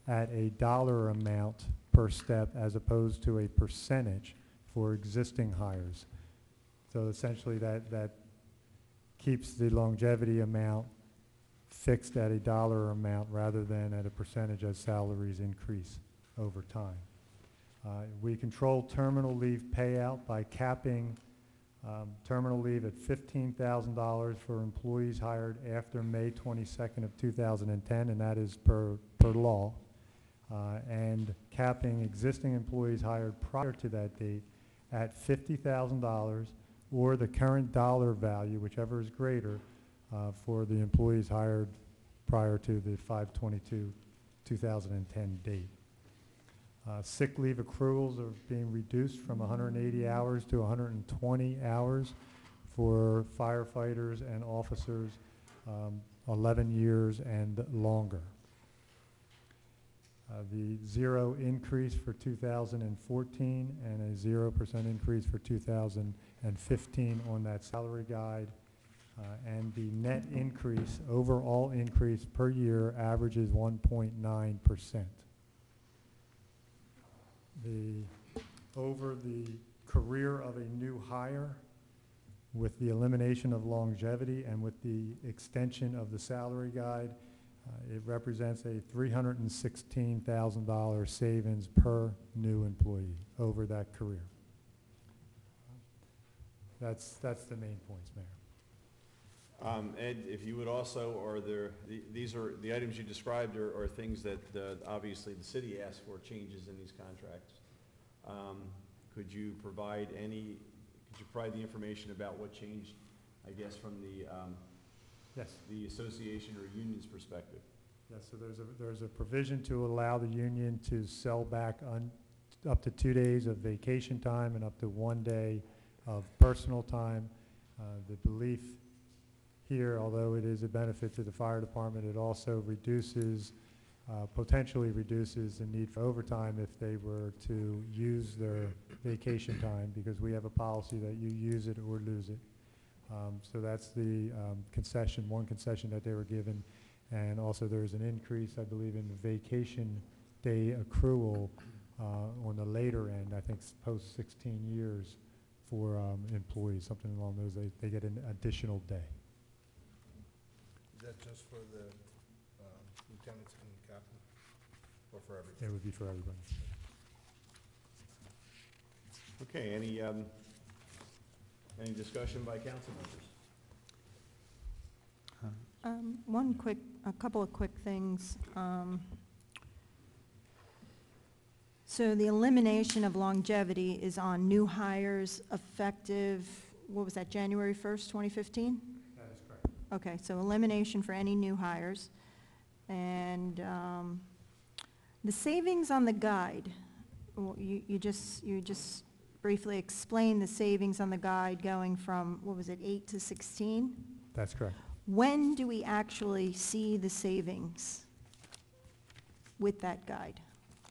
at a dollar amount per step as opposed to a percentage for existing hires. So essentially that keeps the longevity amount fixed at a dollar amount rather than at a percentage as salaries increase over time. We control terminal leave payout by capping terminal leave at $15,000 for employees hired after May 22nd of 2010, and that is per law, and capping existing employees hired prior to that date at $50,000 or the current dollar value, whichever is greater, for the employees hired prior to the 5/22/2010 date. Sick leave accruals are being reduced from 180 hours to 120 hours for firefighters and officers 11 years and longer. The 0 increase for 2014 and a 0% increase for 2015 on that salary guide And the net increase, overall increase per year averages 1.9%. Over the career of a new hire, with the elimination of longevity and with the extension of the salary guide, it represents a $316,000 savings per new employee over that career. That's the main points, Mayor. Ed, if you would also, these are, the items you described are things that obviously the city asked for changes in these contracts. Could you provide the information about what changed, I guess, from the Yes. the association or union's perspective? Yes, so there's a provision to allow the union to sell back up to 2 days of vacation time and up to 1 day of personal time. The belief here, although it is a benefit to the fire department, it also potentially reduces the need for overtime if they were to use their vacation time, because we have a policy that you use it or lose it. So that's the one concession that they were given. And also there's an increase, I believe, in the vacation day accrual on the later end, I think post 16 years for employees, something along those, they get an additional day. Is that just for the lieutenants and captain, or for everybody? It would be for everybody. Okay, any discussion by council members? A couple of quick things. So the elimination of longevity is on new hires effective, what was that, January 1st, 2015? That is correct. Okay, so elimination for any new hires. And the savings on the guide, well, you just briefly explained the savings on the guide going from, what was it, 8 to 16? That's correct. When do we actually see the savings with that guide?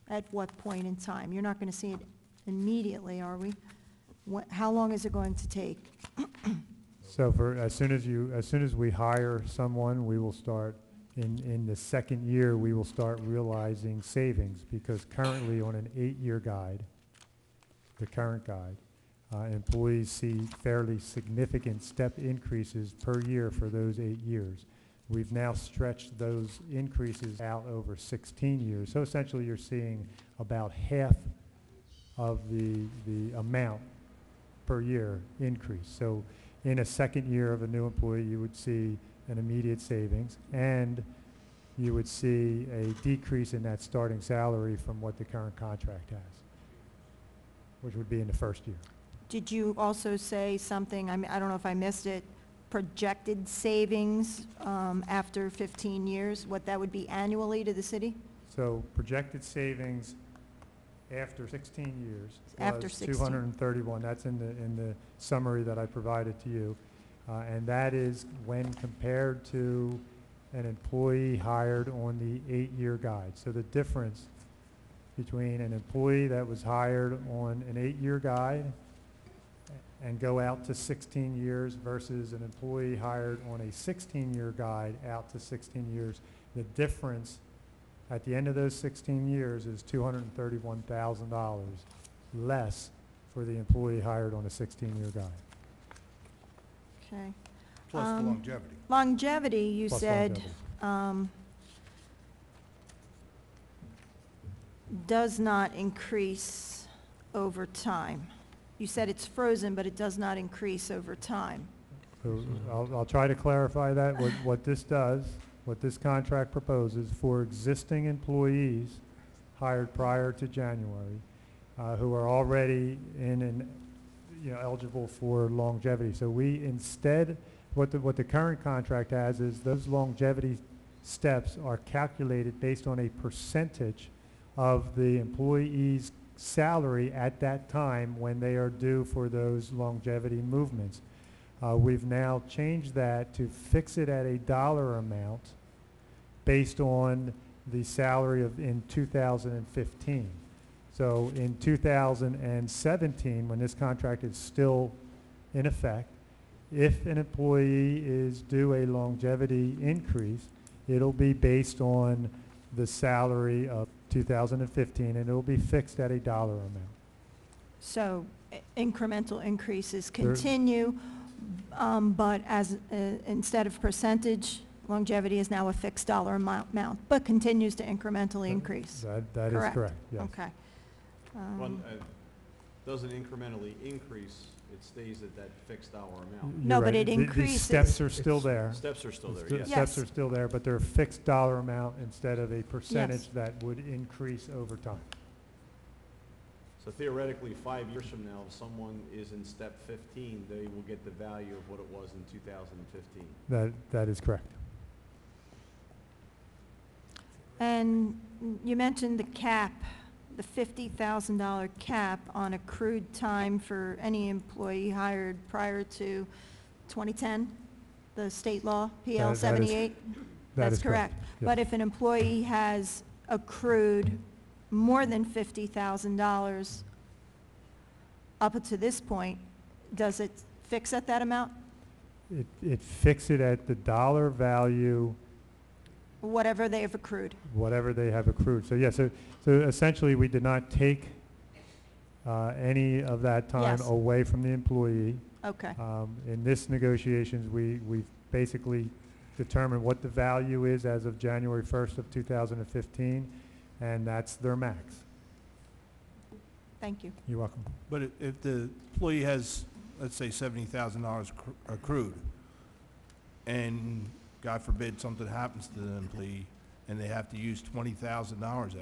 At what point in time? You're not going to see it immediately, are we? How long is it going to take? So as soon as we hire someone, we will start in the second year, we will start realizing savings, because currently on an 8-year guide, the current guide, employees see fairly significant step increases per year for those 8 years. We've now stretched those increases out over 16 years. So essentially you're seeing about half of the amount per year increase. So in a second year of a new employee, you would see an immediate savings, and you would see a decrease in that starting salary from what the current contract has, which would be in the first year. Did you also say something, I don't know if I missed it, projected savings after 15 years, what that would be annually to the city? So projected savings after 16 years After was 16. 231. That's in the summary that I provided to you. And that is when compared to an employee hired on the 8-year guide. So the difference between an employee that was hired on an 8-year guide and go out to 16 years versus an employee hired on a 16-year guide out to 16 years, the difference at the end of those 16 years is $231,000 less for the employee hired on a 16-year guide. Okay. Plus the longevity. Longevity, you Plus said, does not increase over time. You said it's frozen, but it does not increase over time. So I'll try to clarify that. What this does, what this contract proposes for existing employees hired prior to January, who are already eligible for longevity. So we instead, what the current contract has is those longevity steps are calculated based on a percentage of the employee's salary at that time when they are due for those longevity movements. We've now changed that to fix it at a dollar amount based on the salary in 2015. So in 2017, when this contract is still in effect, if an employee is due a longevity increase, it'll be based on the salary of 2015, and it'll be fixed at a dollar amount. So incremental increases There- continue, but instead of percentage, longevity is now a fixed dollar amount, but continues to incrementally increase. That is Correct. correct, yes. Okay. One, doesn't incrementally increase, it stays at that fixed dollar amount. You're No, but right. it The increases. steps are still there. Steps are still there, The yes. steps Yes. are still there, but they're a fixed dollar amount instead of a Yes. percentage that would increase over time. So theoretically, 5 years from now, if someone is in step 15, they will get the value of what it was in 2015. That is correct. And you mentioned the cap, the $50,000 cap on accrued time for any employee hired prior to 2010, the state law, PL That is- 78? that That's is correct, correct. yes. But if an employee has accrued more than $50,000 up to this point, does it fix at that amount? It fixed it at the dollar value, Whatever they have accrued? whatever they have accrued. So, yeah, so essentially, we did not take any of that time Yes. away from the employee. Okay. In this negotiations, we basically determined what the value is as of January 1st of 2015, and that's their max. Thank you. You're welcome. But if the employee has, let's say, $70,000 accrued, and God forbid something happens to the employee, and they have to use $20,000,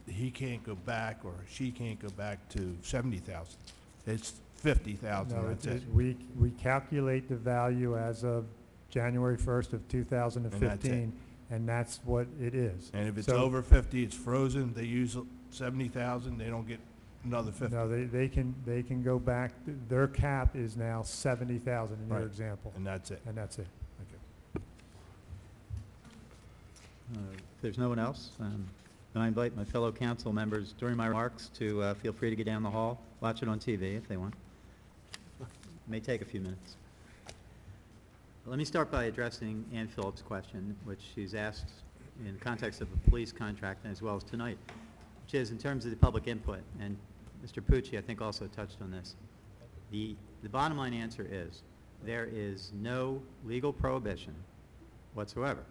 he can't go back, or she can't go back to 70,000. It's 50,000, No, that's it. we calculate the value as of January 1st of 2015, and that's what it is. And if it's So- over 50, it's frozen, they use 70,000, they don't get another 50. No, they can go back, their cap is now 70,000 in your Right. example, And that's it. and that's it. If there's no one else, I invite my fellow council members during my remarks to feel free to get down the hall, watch it on TV if they want. It may take a few minutes. Let me start by addressing Ann Phillips' question, which she's asked in the context of the police contract as well as tonight, which is in terms of the public input, and Mr. Pucci, I think, also touched on this. The bottom line answer is there is no legal prohibition whatsoever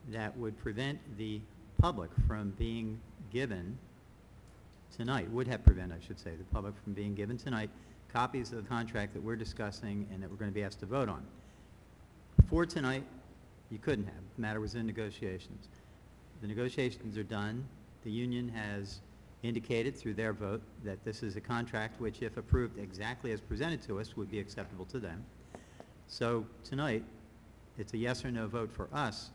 that would prevent the public from being given tonight, would have prevented, I should say, the public from being given tonight copies of the contract that we're discussing and that we're going to be asked to vote on. Before tonight, you couldn't have. The matter was in negotiations. The negotiations are done. The union has indicated through their vote that this is a contract which, if approved exactly as presented to us, would be acceptable to them. So tonight, it's a yes or no vote for us.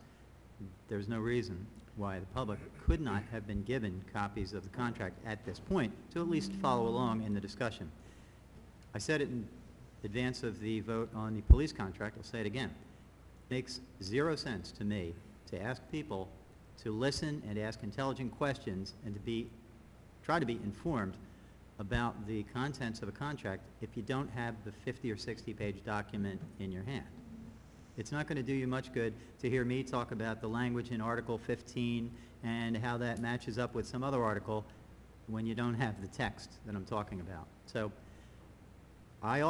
There's no reason why the public could not have been given copies of the contract at this point to at least follow along in the discussion. I said it in advance of the vote on the police contract. I'll say it again. It makes zero sense to me to ask people to listen and ask intelligent questions and to try to be informed about the contents of a contract if you don't have the 50 or 60-page document in your hand. It's not going to do you much good to hear me talk about the language in Article 15 and how that matches up with some other article when you don't have the text that I'm talking about. So I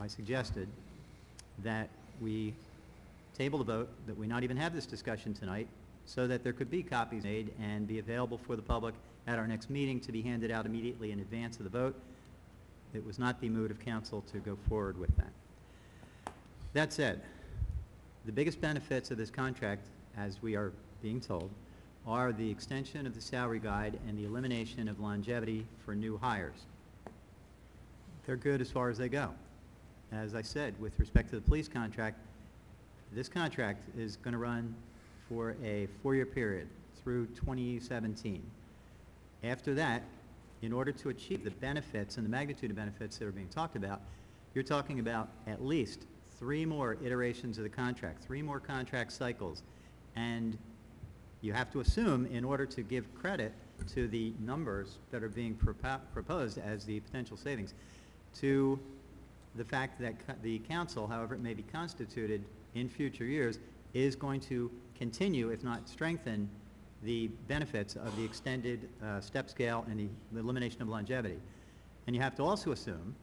suggested that we table the vote, that we not even have this discussion tonight, so that there could be copies made and be available for the public at our next meeting to be handed out immediately in advance of the vote. It was not the mood of council to go forward with that. That said, the biggest benefits of this contract, as we are being told, are the extension of the salary guide and the elimination of longevity for new hires. They're good as far as they go. As I said, with respect to the police contract, this contract is going to run for a 4-year period through 2017. After that, in order to achieve the benefits and the magnitude of benefits that are being talked about, you're talking about at least 3 more iterations of the contract, 3 more contract cycles. And you have to assume, in order to give credit to the numbers that are being proposed as the potential savings, to the fact that the council, however it may be constituted in future years, is going to continue, if not strengthen, the benefits of the extended step scale and the elimination of longevity. And you have to also assume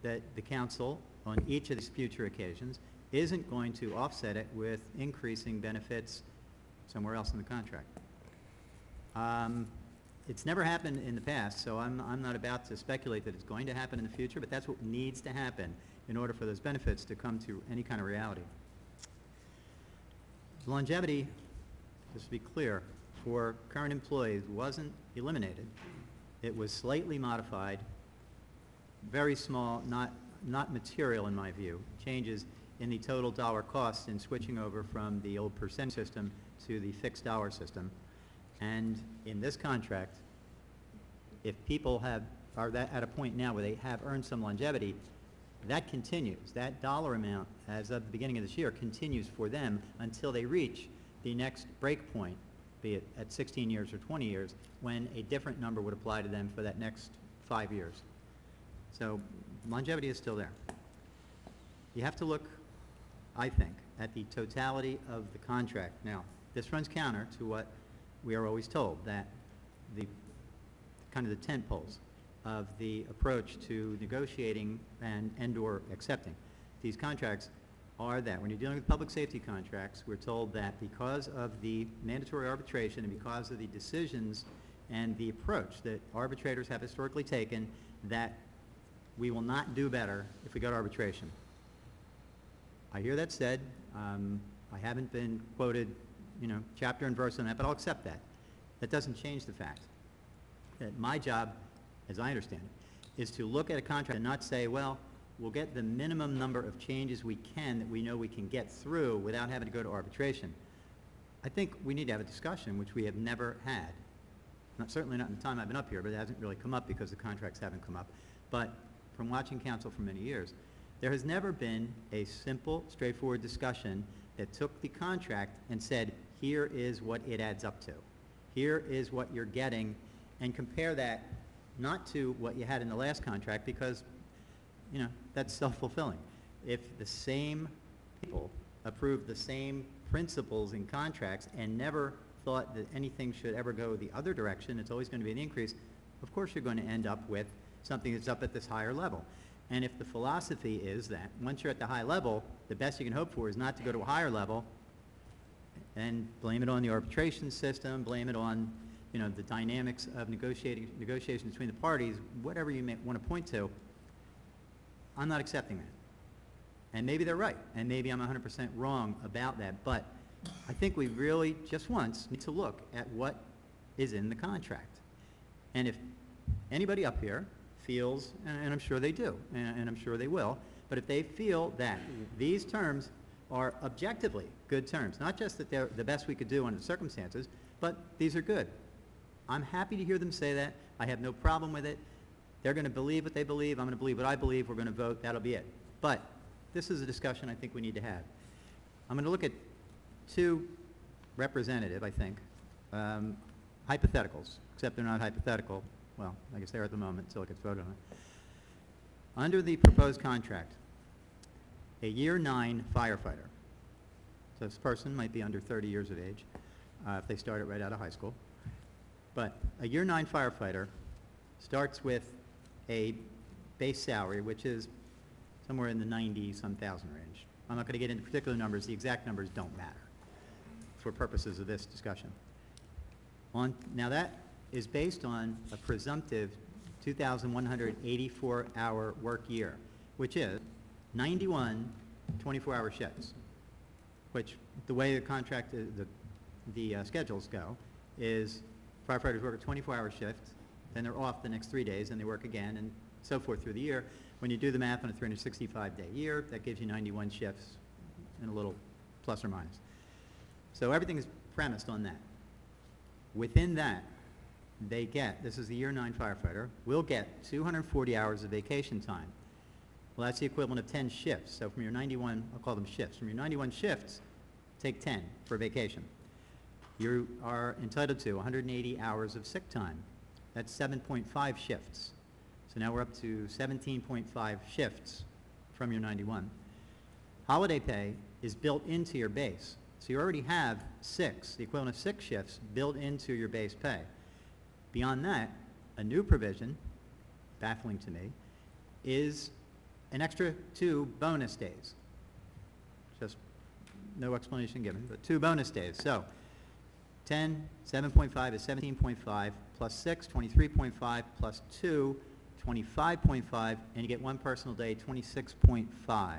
that the council, on each of these future occasions, isn't going to offset it with increasing benefits somewhere else in the contract. It's never happened in the past, so I'm not about to speculate that it's going to happen in the future, but that's what needs to happen in order for those benefits to come to any kind of reality. Longevity, just to be clear, for current employees wasn't eliminated. It was slightly modified, very small, not material in my view, changes in the total dollar cost in switching over from the old percent system to the fixed dollar system. And in this contract, if people are at a point now where they have earned some longevity, that continues. That dollar amount, as of the beginning of this year, continues for them until they reach the next break point, be it at 16 years or 20 years, when a different number would apply to them for that next 5 years. So longevity is still there. You have to look, I think, at the totality of the contract. Now, this runs counter to what we are always told, that the kind of the tent poles of the approach to negotiating and/or accepting these contracts are that when you're dealing with public safety contracts, we're told that because of the mandatory arbitration and because of the decisions and the approach that arbitrators have historically taken, that we will not do better if we go to arbitration. I hear that said. I haven't been quoted, chapter and verse on that, but I'll accept that. That doesn't change the fact that my job, as I understand it, is to look at a contract and not say, well, we'll get the minimum number of changes we can that we know we can get through without having to go to arbitration. I think we need to have a discussion, which we have never had. Certainly not in the time I've been up here, but it hasn't really come up because the contracts haven't come up. But from watching council for many years, there has never been a simple, straightforward discussion that took the contract and said, here is what it adds up to. Here is what you're getting, and compare that not to what you had in the last contract, because that's self-fulfilling. If the same people approved the same principles in contracts and never thought that anything should ever go the other direction, it's always going to be an increase, of course you're going to end up with something that's up at this higher level. And if the philosophy is that once you're at the high level, the best you can hope for is not to go to a higher level, and blame it on the arbitration system, blame it on the dynamics of negotiations between the parties, whatever you may want to point to, I'm not accepting that. And maybe they're right, and maybe I'm 100% wrong about that, but I think we really, just once, need to look at what is in the contract. And if anybody up here feels, and I'm sure they do, and I'm sure they will, but if they feel that these terms are objectively good terms, not just that they're the best we could do under the circumstances, but these are good, I'm happy to hear them say that. I have no problem with it. They're going to believe what they believe. I'm going to believe what I believe. We're going to vote. That'll be it. But this is a discussion I think we need to have. I'm going to look at two representative, I think, hypotheticals, except they're not hypothetical. Well, I guess they are at the moment until it gets voted on. Under the proposed contract, a year 9 firefighter, so this person might be under 30 years of age if they started right out of high school, but a year 9 firefighter starts with a base salary, which is somewhere in the 90-some thousand range. I'm not going to get into particular numbers. The exact numbers don't matter for purposes of this discussion. Now that is based on a presumptive 2,184-hour work year, which is 91 24-hour shifts, which the way the contract, the schedules go, is firefighters work a 24-hour shift, then they're off the next 3 days, and they work again, and so forth through the year. When you do the math on a 365-day year, that gives you 91 shifts and a little plus or minus. So everything is premised on that. Within that, they get, this is the year 9 firefighter, will get 240 hours of vacation time. Well, that's the equivalent of 10 shifts. So from your 91, I'll call them shifts. From your 91 shifts, take 10 for vacation. You are entitled to 180 hours of sick time. That's 7.5 shifts. So now we're up to 17.5 shifts from your 91. Holiday pay is built into your base. So you already have 6, the equivalent of 6 shifts built into your base pay. Beyond that, a new provision, baffling to me, is an extra 2 bonus days. Just no explanation given, but 2 bonus days. So 10, 7.5 is 17.5, plus 6, 23.5, plus 2, 25.5, and you get 1 personal day, 26.5.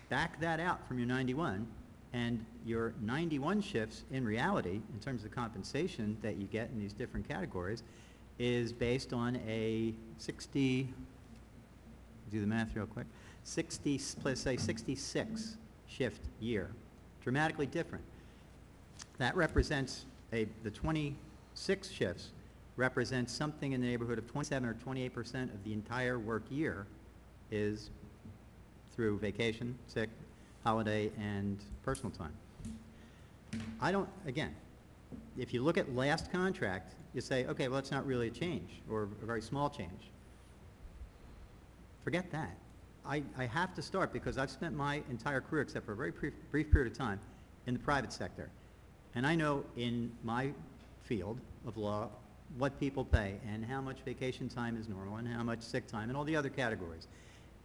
Back that out from your 91, and your 91 shifts, in reality, in terms of the compensation that you get in these different categories, is based on a 60, do the math real quick, 60, let's say 66 shift year, dramatically different. That represents the 26 shifts represents something in the neighborhood of 27 or 28% of the entire work year is through vacation, sick, holiday, and personal time. I don't, again, if you look at last contract, you say, okay, well, it's not really a change, or a very small change. Forget that. I have to start, because I've spent my entire career, except for a very brief period of time, in the private sector. And I know in my field of law what people pay, and how much vacation time is normal, and how much sick time, and all the other categories.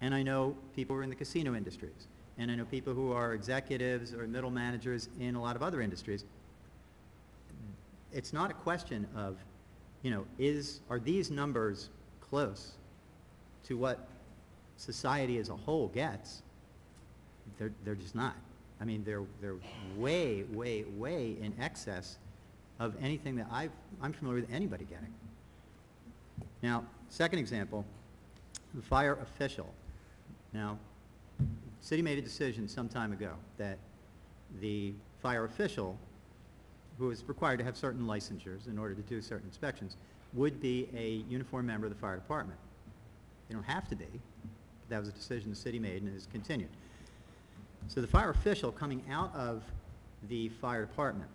And I know people who are in the casino industries, and I know people who are executives or middle managers in a lot of other industries. It's not a question of, you know, are these numbers close to what society as a whole gets? They're just not. I mean, they're way, way, way in excess of anything that I'm familiar with anybody getting. Now, second example, the fire official. Now, the city made a decision some time ago that the fire official, who is required to have certain licensures in order to do certain inspections, would be a uniformed member of the fire department. They don't have to be, but that was a decision the city made and is continued. So the fire official coming out of the fire department,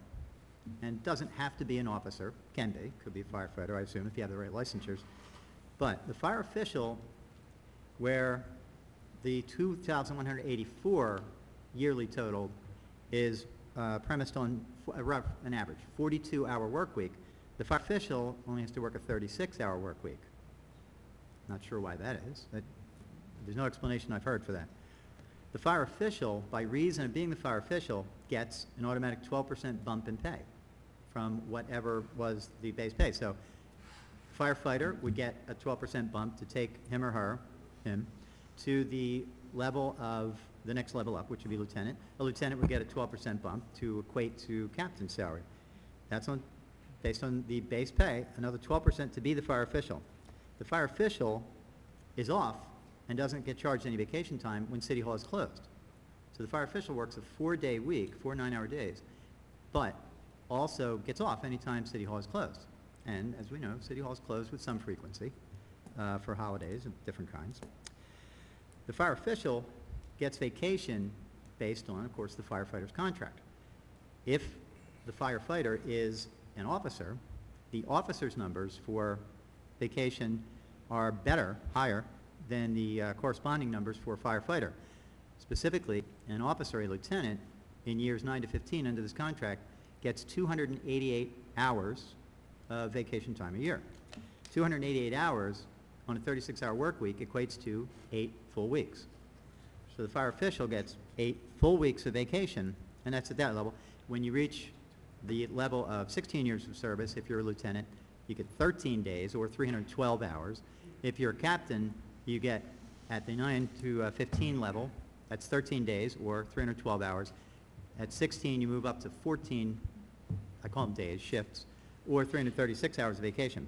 and doesn't have to be an officer, can be, could be a firefighter, I assume, if you have the right licensures, but the fire official, where the 2,184 yearly total is premised on an average 42-hour work week, the fire official only has to work a 36-hour work week. Not sure why that is. There's no explanation I've heard for that. The fire official, by reason of being the fire official, gets an automatic 12% bump in pay from whatever was the base pay. So firefighter would get a 12% bump to take him or her, him, to the level of the next level up, which would be lieutenant. A lieutenant would get a 12% bump to equate to captain's salary. That's based on the base pay, another 12% to be the fire official. The fire official is off and doesn't get charged any vacation time when City Hall is closed. So the fire official works a 4-day week, 4 9-hour days, but also gets off anytime City Hall is closed. And as we know, City Hall is closed with some frequency for holidays of different kinds. The fire official gets vacation based on, of course, the firefighter's contract. If the firefighter is an officer, the officer's numbers for vacation are better, higher, than the corresponding numbers for a firefighter. Specifically, an officer, a lieutenant, in years 9 to 15 under this contract, gets 288 hours of vacation time a year. 288 hours on a 36-hour work week equates to 8 full weeks. So the fire official gets 8 full weeks of vacation, and that's at that level. When you reach the level of 16 years of service, if you're a lieutenant, you get 13 days or 312 hours. If you're a captain, you get at the 9 to 15 level, that's 13 days or 312 hours. At 16, you move up to 14, I call them days, shifts, or 336 hours of vacation.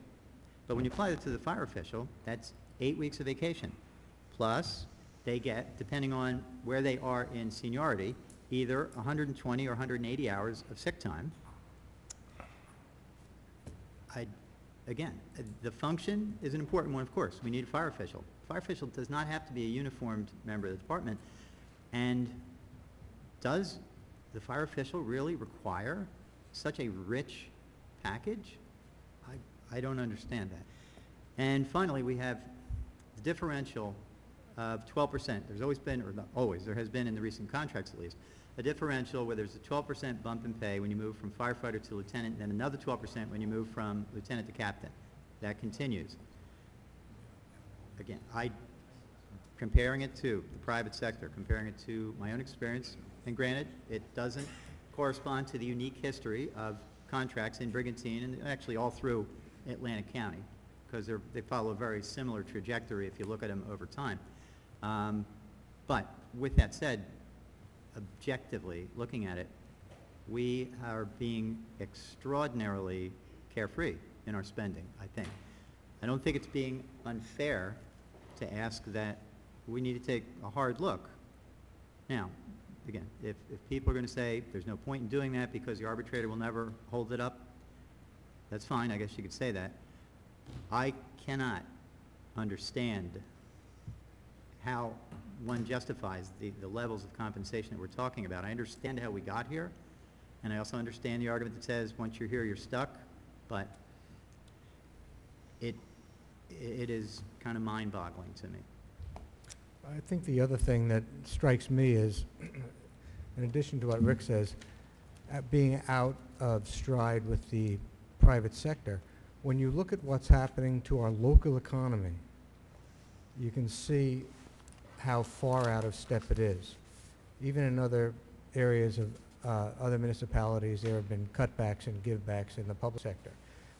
But when you apply it to the fire official, that's 8 weeks of vacation. Plus, they get, depending on where they are in seniority, either 120 or 180 hours of sick time. Again, the function is an important one, of course. We need a fire official. Fire official does not have to be a uniformed member of the department. And does the fire official really require such a rich package? I don't understand that. And finally, we have the differential of 12%. There's always been, or not always, there has been in the recent contracts at least, a differential where there's a 12% bump in pay when you move from firefighter to lieutenant, and then another 12% when you move from lieutenant to captain. That continues. Again, comparing it to the private sector, comparing it to my own experience, and granted, it doesn't correspond to the unique history of contracts in Brigantine and actually all through Atlantic County, because they follow a very similar trajectory if you look at them over time. But with that said, objectively looking at it, we are being extraordinarily carefree in our spending, I think. I don't think it's being unfair to ask that we need to take a hard look. Now, again, if people are going to say there's no point in doing that because the arbitrator will never hold it up, that's fine, I guess you could say that. I cannot understand how one justifies the levels of compensation that we're talking about. I understand how we got here, and I also understand the argument that says once you're here, you're stuck, but it is kind of mind-boggling to me. I think the other thing that strikes me is, in addition to what Rick says, being out of stride with the private sector, when you look at what's happening to our local economy, you can see how far out of step it is. Even in other areas of other municipalities, there have been cutbacks and givebacks in the public sector.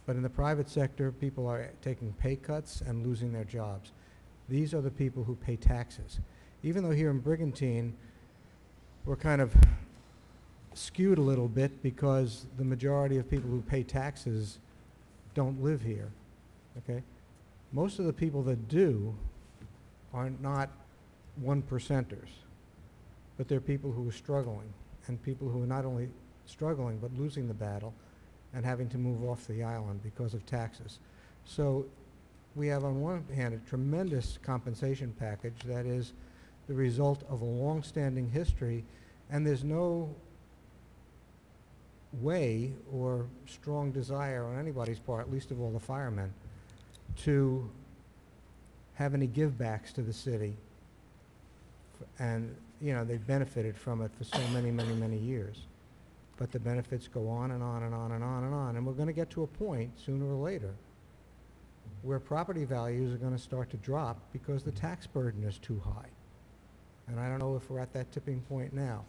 But in the private sector, people are taking pay cuts and losing their jobs. These are the people who pay taxes. Even though here in Brigantine, we're kind of skewed a little bit because the majority of people who pay taxes don't live here, okay? Most of the people that do are not one-percenters, but they're people who are struggling, and people who are not only struggling but losing the battle and having to move off the island because of taxes. So we have on one hand a tremendous compensation package that is the result of a long-standing history, and there's no way or strong desire on anybody's part, least of all the firemen, to have any givebacks to the city. And, you know, they've benefited from it for so many, many, many years. But the benefits go on and on and on and on and on. And we're going to get to a point, sooner or later, where property values are going to start to drop because the tax burden is too high. And I don't know if we're at that tipping point now.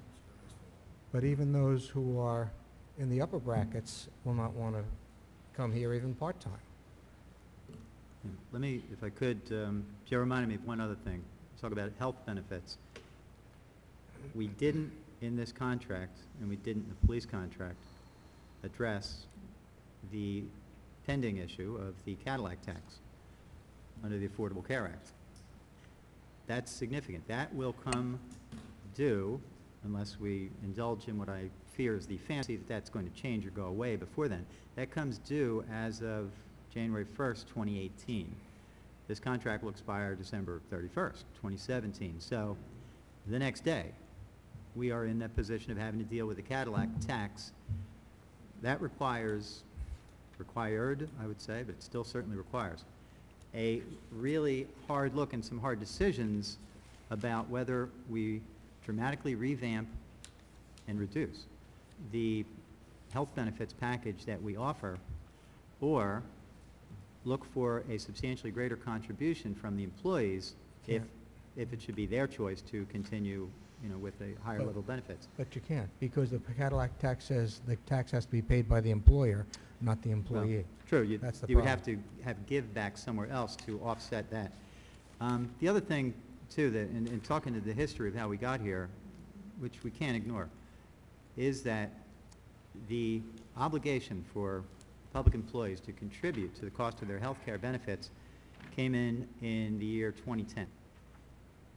But even those who are in the upper brackets will not want to come here even part-time. Let me, if I could, Joe reminded me of one other thing. Talk about health benefits. We didn't in this contract, and we didn't in the police contract, address the pending issue of the Cadillac tax under the Affordable Care Act. That's significant. That will come due, unless we indulge in what I fear is the fantasy that that's going to change or go away before then. That comes due as of January 1st, 2018. This contract will expire December 31st, 2017. So the next day, we are in that position of having to deal with the Cadillac tax. That required, I would say, but still certainly requires, a really hard look and some hard decisions about whether we dramatically revamp and reduce the health benefits package that we offer, or look for a substantially greater contribution from the employees if it should be their choice to continue, you know, with a higher level benefits. But you can't, because the Cadillac tax says the tax has to be paid by the employer, not the employee. Well, true. That's the you would problem. have to have give back somewhere else to offset that. The other thing, too, that in talking to the history of how we got here, which we can't ignore, is that the obligation for public employees to contribute to the cost of their health care benefits came in the year 2010.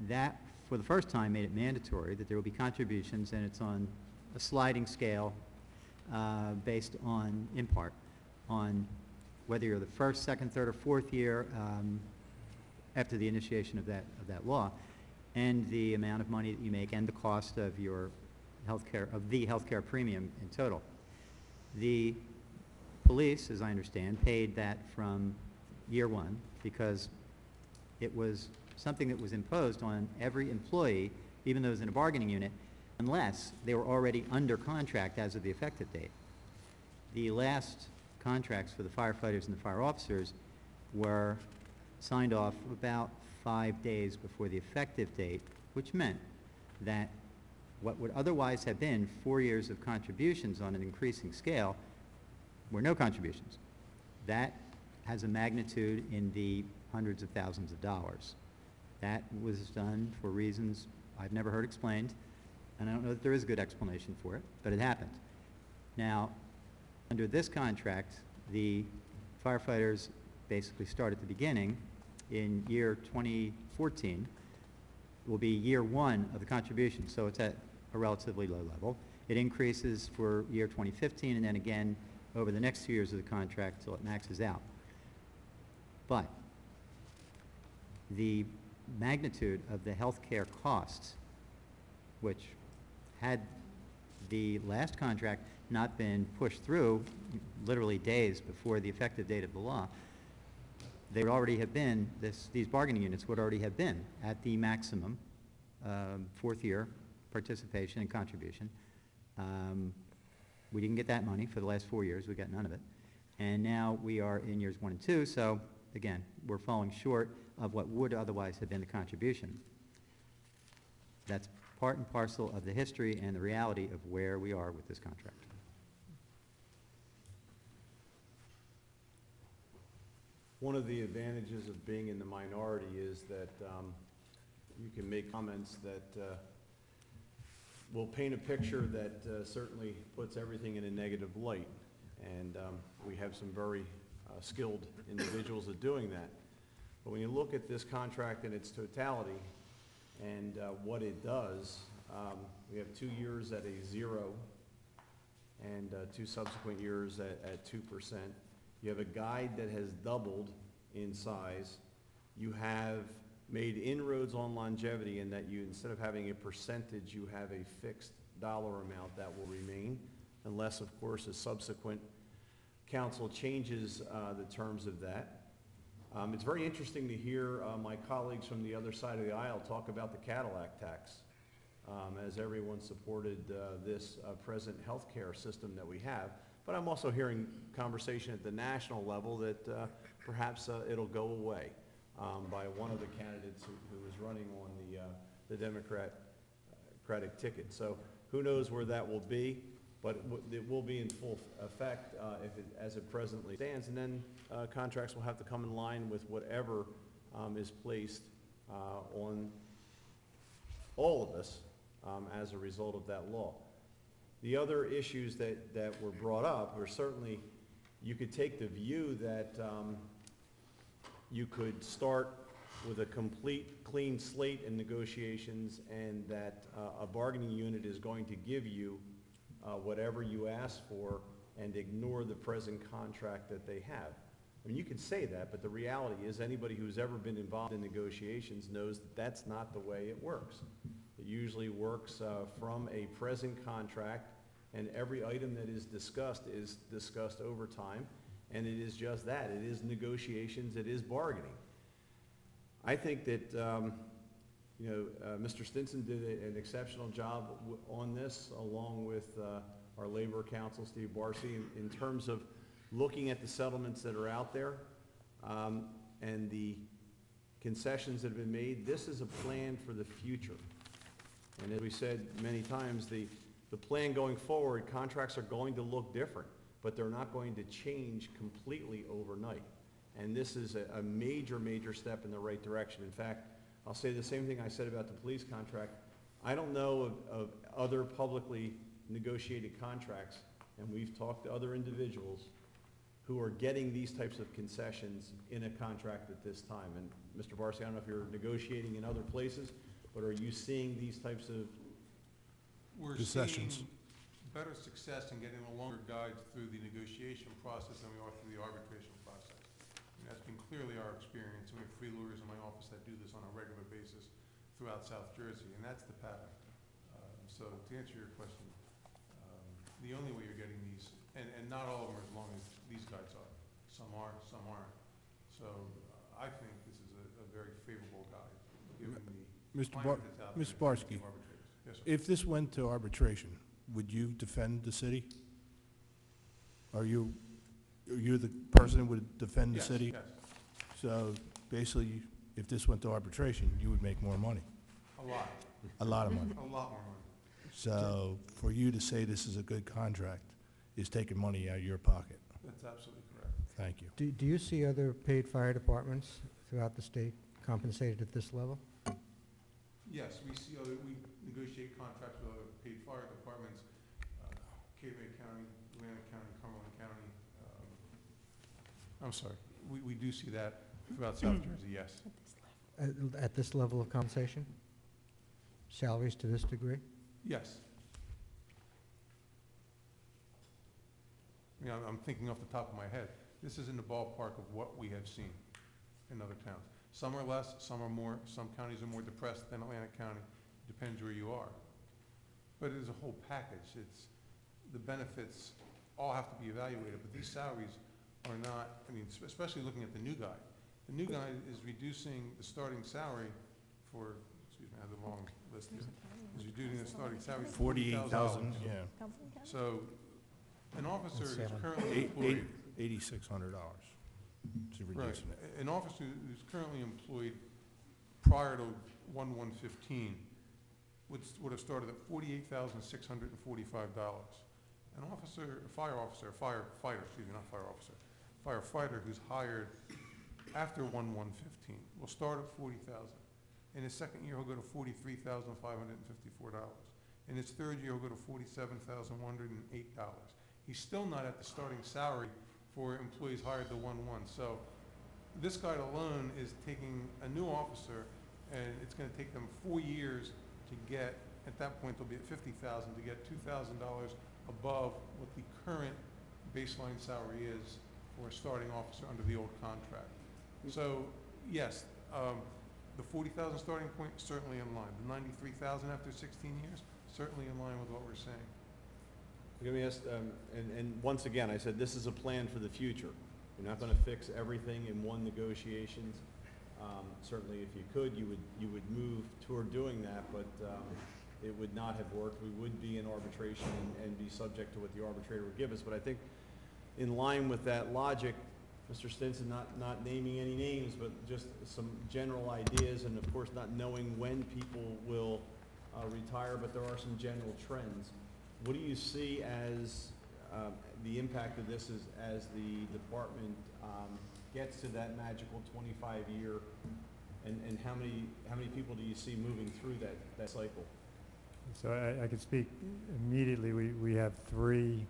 That, for the first time, made it mandatory that there will be contributions, and it's on a sliding scale based on, in part, on whether you're the first, second, third, or fourth year after the initiation of that law, and the amount of money that you make and the cost of your the health care premium in total. The police, as I understand, paid that from year one because it was something that was imposed on every employee, even those in a bargaining unit, unless they were already under contract as of the effective date. The last contracts for the firefighters and the fire officers were signed off about 5 days before the effective date, which meant that what would otherwise have been 4 years of contributions on an increasing scale were no contributions. That has a magnitude in the hundreds of thousands of dollars. That was done for reasons I've never heard explained, and I don't know that there is a good explanation for it, but it happened. Now, under this contract, the firefighters basically start at the beginning. In year 2014 will be year one of the contribution, so it's at a relatively low level. It increases for year 2015 and then again over the next 2 years of the contract till it maxes out. But the magnitude of the health care costs, which had the last contract not been pushed through literally days before the effective date of the law, they would already have been, these bargaining units would already have been at the maximum fourth year participation and contribution. We didn't get that money for the last 4 years. We got none of it. And now we are in years 1 and 2, so again, we're falling short of what would otherwise have been the contribution. That's part and parcel of the history and the reality of where we are with this contract. One of the advantages of being in the minority is that you can make comments that will paint a picture that certainly puts everything in a negative light. And we have some very skilled individuals at doing that. But when you look at this contract in its totality and what it does, we have 2 years at a 0 and 2 subsequent years at 2%. You have a guide that has doubled in size. You have made inroads on longevity in that you, instead of having a percentage, you have a fixed dollar amount that will remain, unless, of course, a subsequent council changes the terms of that. It's very interesting to hear my colleagues from the other side of the aisle talk about the Cadillac tax, as everyone supported this present health care system that we have. But I'm also hearing conversation at the national level that perhaps it'll go away by one of the candidates who is running on the Democratic ticket. So who knows where that will be, but it will be in full effect as it presently stands, and then contracts will have to come in line with whatever is placed on all of us as a result of that law. The other issues that were brought up were certainly, you could take the view that you could start with a complete clean slate in negotiations, and that a bargaining unit is going to give you whatever you ask for and ignore the present contract that they have. I mean, you can say that, but the reality is anybody who's ever been involved in negotiations knows that that's not the way it works. It usually works from a present contract, and every item that is discussed over time, and it is just that. It is negotiations, it is bargaining. I think that Mr. Stinson did an exceptional job on this, along with our labor counsel, Steve Barcy, in terms of looking at the settlements that are out there and the concessions that have been made. This is a plan for the future. And as we said many times, the plan going forward, contracts are going to look different, but they're not going to change completely overnight. And this is a major, major step in the right direction. In fact, I'll say the same thing I said about the police contract. I don't know of other publicly negotiated contracts, and we've talked to other individuals who are getting these types of concessions in a contract at this time. And Mr. Barcy, I don't know if you're negotiating in other places, but are you seeing these types of concessions? We're seeing better success in getting a longer guide through the negotiation process than we are through the arbitration process. And that's been clearly our experience. We have 3 lawyers in my office that do this on a regular basis throughout South Jersey, and that's the pattern. So to answer your question, the only way you're getting these, and not all of them are as long as these guides are. Some are, some aren't. So I think this is a very favorable guide. Mr. Barsky, Yes, sir. if this went to arbitration, would you defend the city? Are you the person who would defend the Yes, city? yes. So basically, if this went to arbitration, you would make more money, A lot, a lot of money. a lot more money. So for you to say this is a good contract is taking money out of your pocket. That's absolutely correct. Thank you. Do you see other paid fire departments throughout the state compensated at this level? Yes, we negotiate contracts with other paid fire departments, Calumet County, Atlantic County, Cumberland County. I'm sorry, we do see that throughout South Jersey, yes. At this level of compensation? Salaries to this degree? Yes. You know, I'm thinking off the top of my head. This is in the ballpark of what we have seen in other towns. Some are less, some are more. Some counties are more depressed than Atlantic County. Depends where you are. But it is a whole package. The benefits all have to be evaluated, but these salaries are not, I mean, especially looking at the new guy. The new guy is reducing the starting salary for, excuse me, I have the wrong list here. Is reducing the starting salary to $48,000, yeah. So an officer is That's currently employed. $8,600 to Right. reduce it. An officer who's currently employed prior to 1/1/15 would have started at $48,645. An officer, a firefighter, excuse me, not fire officer, firefighter who's hired after 1/1/15 will start at $40,000. In his second year, he'll go to $43,554. In his third year, he'll go to $47,108. He's still not at the starting salary for employees hired to 1/1. So this guy alone is taking a new officer, and it's going to take them 4 years to get, at that point, they'll be at $50,000, to get $2,000 above what the current baseline salary is for a starting officer under the old contract. So, yes, the 40,000 starting point, certainly in line. The 93,000 after 16 years, certainly in line with what we're saying. Let me ask, and once again, I said this is a plan for the future. You're not going to fix everything in one negotiations. Certainly, if you could, you would move toward doing that, but it would not have worked. We would be in arbitration and be subject to what the arbitrator would give us. But I think in line with that logic, Mr. Stinson, not naming any names, but just some general ideas, and of course not knowing when people will retire, but there are some general trends. What do you see as the impact of this as the department gets to that magical 25-year, and how many people do you see moving through that cycle? So I can speak immediately. We have 3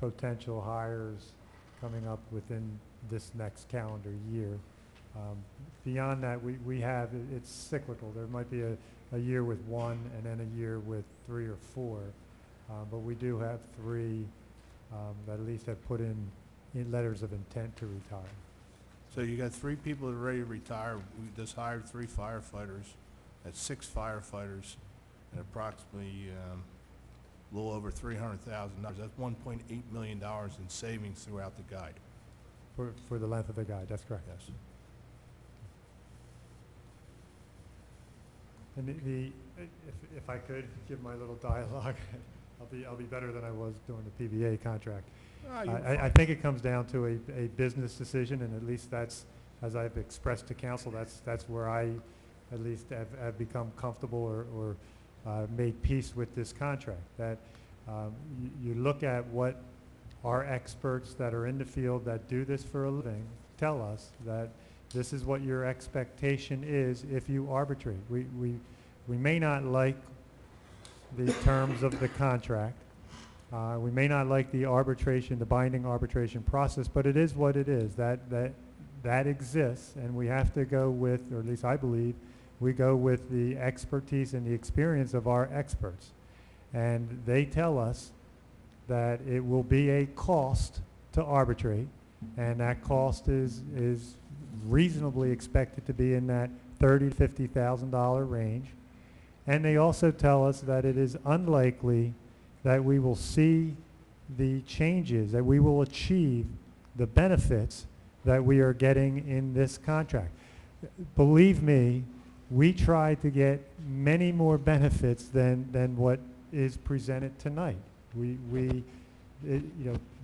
potential hires coming up within this next calendar year. Beyond that, we have, it's cyclical. There might be a year with 1 and then a year with 3 or 4. But we do have 3 that at least have put in letters of intent to retire. So you got 3 people that are ready to retire. We just hired 3 firefighters. That's 6 firefighters and approximately a little over $300,000. That's $1.8 million in savings throughout the guide. For the length of the guide, that's correct. Yes. And if I could give my little dialogue, I'll be better than I was doing the PBA contract. I think it comes down to a business decision, and at least that's, as I've expressed to council, that's where I at least have become comfortable or made peace with this contract. That you look at what our experts that are in the field that do this for a living tell us, that this is what your expectation is if you arbitrate. We may not like the terms of the contract. We may not like the arbitration, the binding arbitration process, but it is what it is. That exists, and we have to go with, or at least I believe, we go with the expertise and the experience of our experts. And they tell us that it will be a cost to arbitrate, and that cost is reasonably expected to be in that $30,000 to $50,000 range. And they also tell us that it is unlikely that we will see the changes, that we will achieve the benefits that we are getting in this contract. Believe me, we try to get many more benefits than what is presented tonight.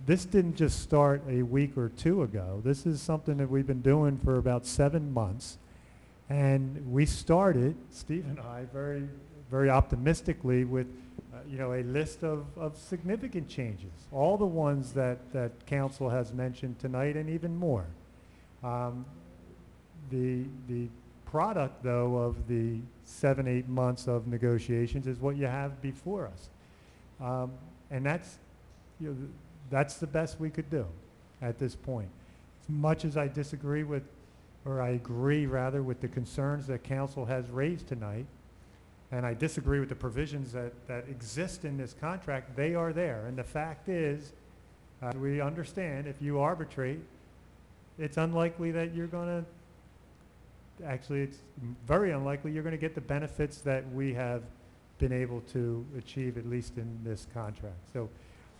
This didn't just start a week or two ago. This is something that we've been doing for about 7 months. And we started, Steve and I, very, very optimistically with, a list of significant changes. All the ones that council has mentioned tonight and even more. The product, though, of the 7-8 months of negotiations is what you have before us. And that's the best we could do at this point. As much as I disagree with, or I agree rather, with the concerns that council has raised tonight, and I disagree with the provisions that exist in this contract, they are there. And the fact is, we understand if you arbitrate, it's unlikely that you're going to, actually it's very unlikely you're going to get the benefits that we have been able to achieve, at least in this contract. So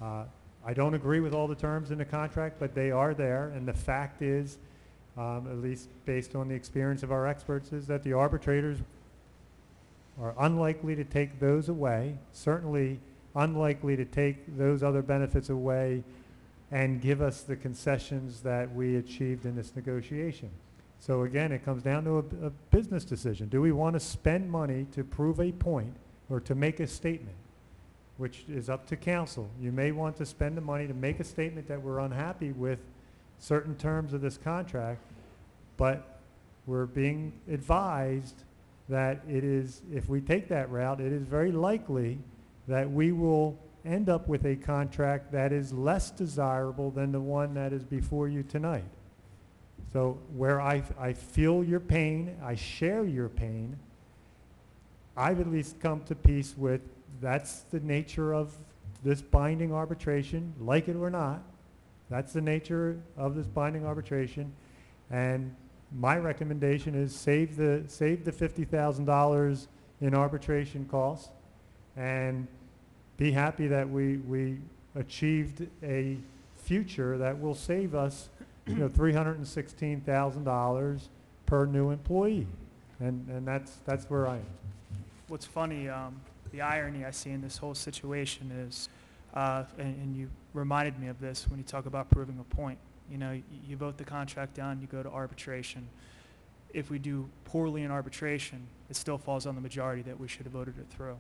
I don't agree with all the terms in the contract, but they are there. And the fact is, at least based on the experience of our experts, is that the arbitrators are unlikely to take those away, certainly unlikely to take those other benefits away and give us the concessions that we achieved in this negotiation. So again, it comes down to a business decision. Do we want to spend money to prove a point or to make a statement, which is up to council? You may want to spend the money to make a statement that we're unhappy with certain terms of this contract, but we're being advised that it is, if we take that route, it is very likely that we will end up with a contract that is less desirable than the one that is before you tonight. So where I feel your pain, I share your pain, I've at least come to peace with that's the nature of this binding arbitration, like it or not. That's the nature of this binding arbitration. And my recommendation is save the $50,000 in arbitration costs and be happy that we achieved a future that will save us $316,000 per new employee. And that's where I am. What's funny, the irony I see in this whole situation is, and you reminded me of this when you talk about proving a point. You vote the contract down, you go to arbitration. If we do poorly in arbitration, it still falls on the majority that we should have voted it through.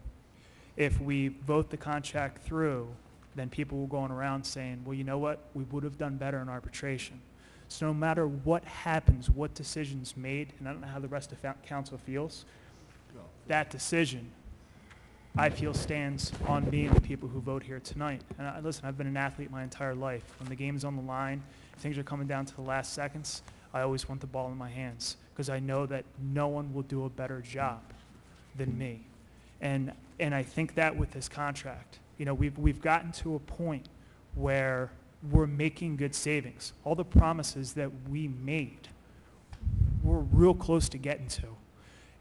If we vote the contract through, then people will go on around saying, well, you know what, we would have done better in arbitration. So no matter what happens, what decision's made, and I don't know how the rest of council feels, that decision, I feel, stands on me and the people who vote here tonight. And listen, I've been an athlete my entire life. When the game's on the line, things are coming down to the last seconds, I always want the ball in my hands because I know that no one will do a better job than me. And I think that with this contract, we've gotten to a point where we're making good savings. All the promises that we made, we're real close to getting to.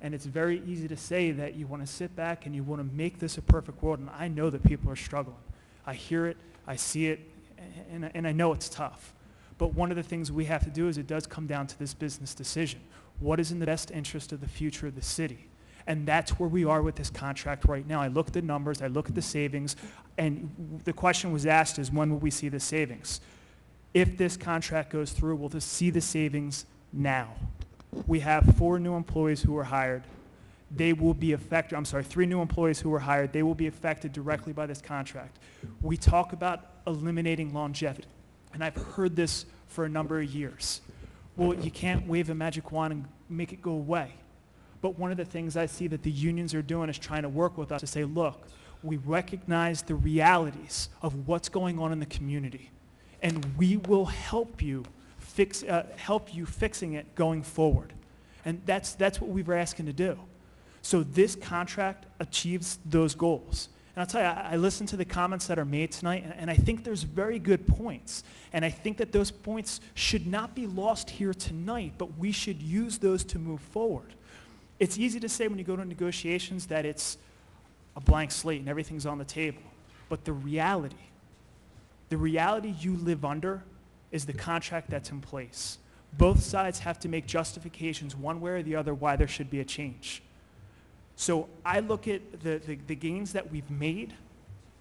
And it's very easy to say that you want to sit back and you want to make this a perfect world. And I know that people are struggling. I hear it, I see it, and I know it's tough. But one of the things we have to do is it does come down to this business decision. What is in the best interest of the future of the city? And that's where we are with this contract right now. I look at the numbers, I look at the savings, and the question was asked is, when will we see the savings? If this contract goes through, we'll just see the savings now. We have 4 new employees who were hired. They will be affected, 3 new employees who were hired. They will be affected directly by this contract. We talk about eliminating longevity, and I've heard this for a number of years. Well, you can't wave a magic wand and make it go away. But one of the things I see that the unions are doing is trying to work with us to say, look, we recognize the realities of what's going on in the community, and we will help you fixing it going forward. And that's what we were asking to do. So this contract achieves those goals. And I'll tell you, I listened to the comments that are made tonight, and I think there's very good points. And I think that those points should not be lost here tonight, but we should use those to move forward. It's easy to say when you go to negotiations that it's a blank slate and everything's on the table. But the reality you live under is the contract that's in place. Both sides have to make justifications one way or the other why there should be a change. So I look at the gains that we've made,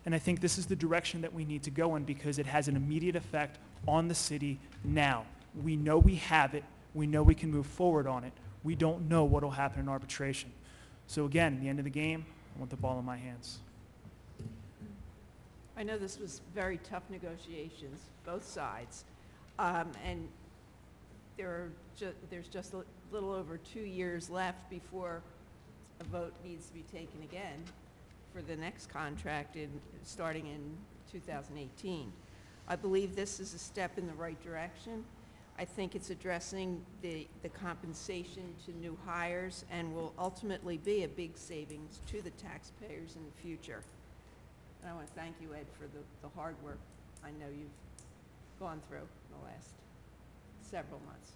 and I think this is the direction that we need to go in because it has an immediate effect on the city now. We know we have it. We know we can move forward on it. We don't know what will happen in arbitration. So again, at the end of the game, I want the ball in my hands. I know this was very tough negotiations, both sides, and there's just a little over 2 years left before a vote needs to be taken again for the next contract starting in 2018. I believe this is a step in the right direction. I think it's addressing the compensation to new hires and will ultimately be a big savings to the taxpayers in the future. And I want to thank you, Ed, for the hard work I know you've gone through in the last several months.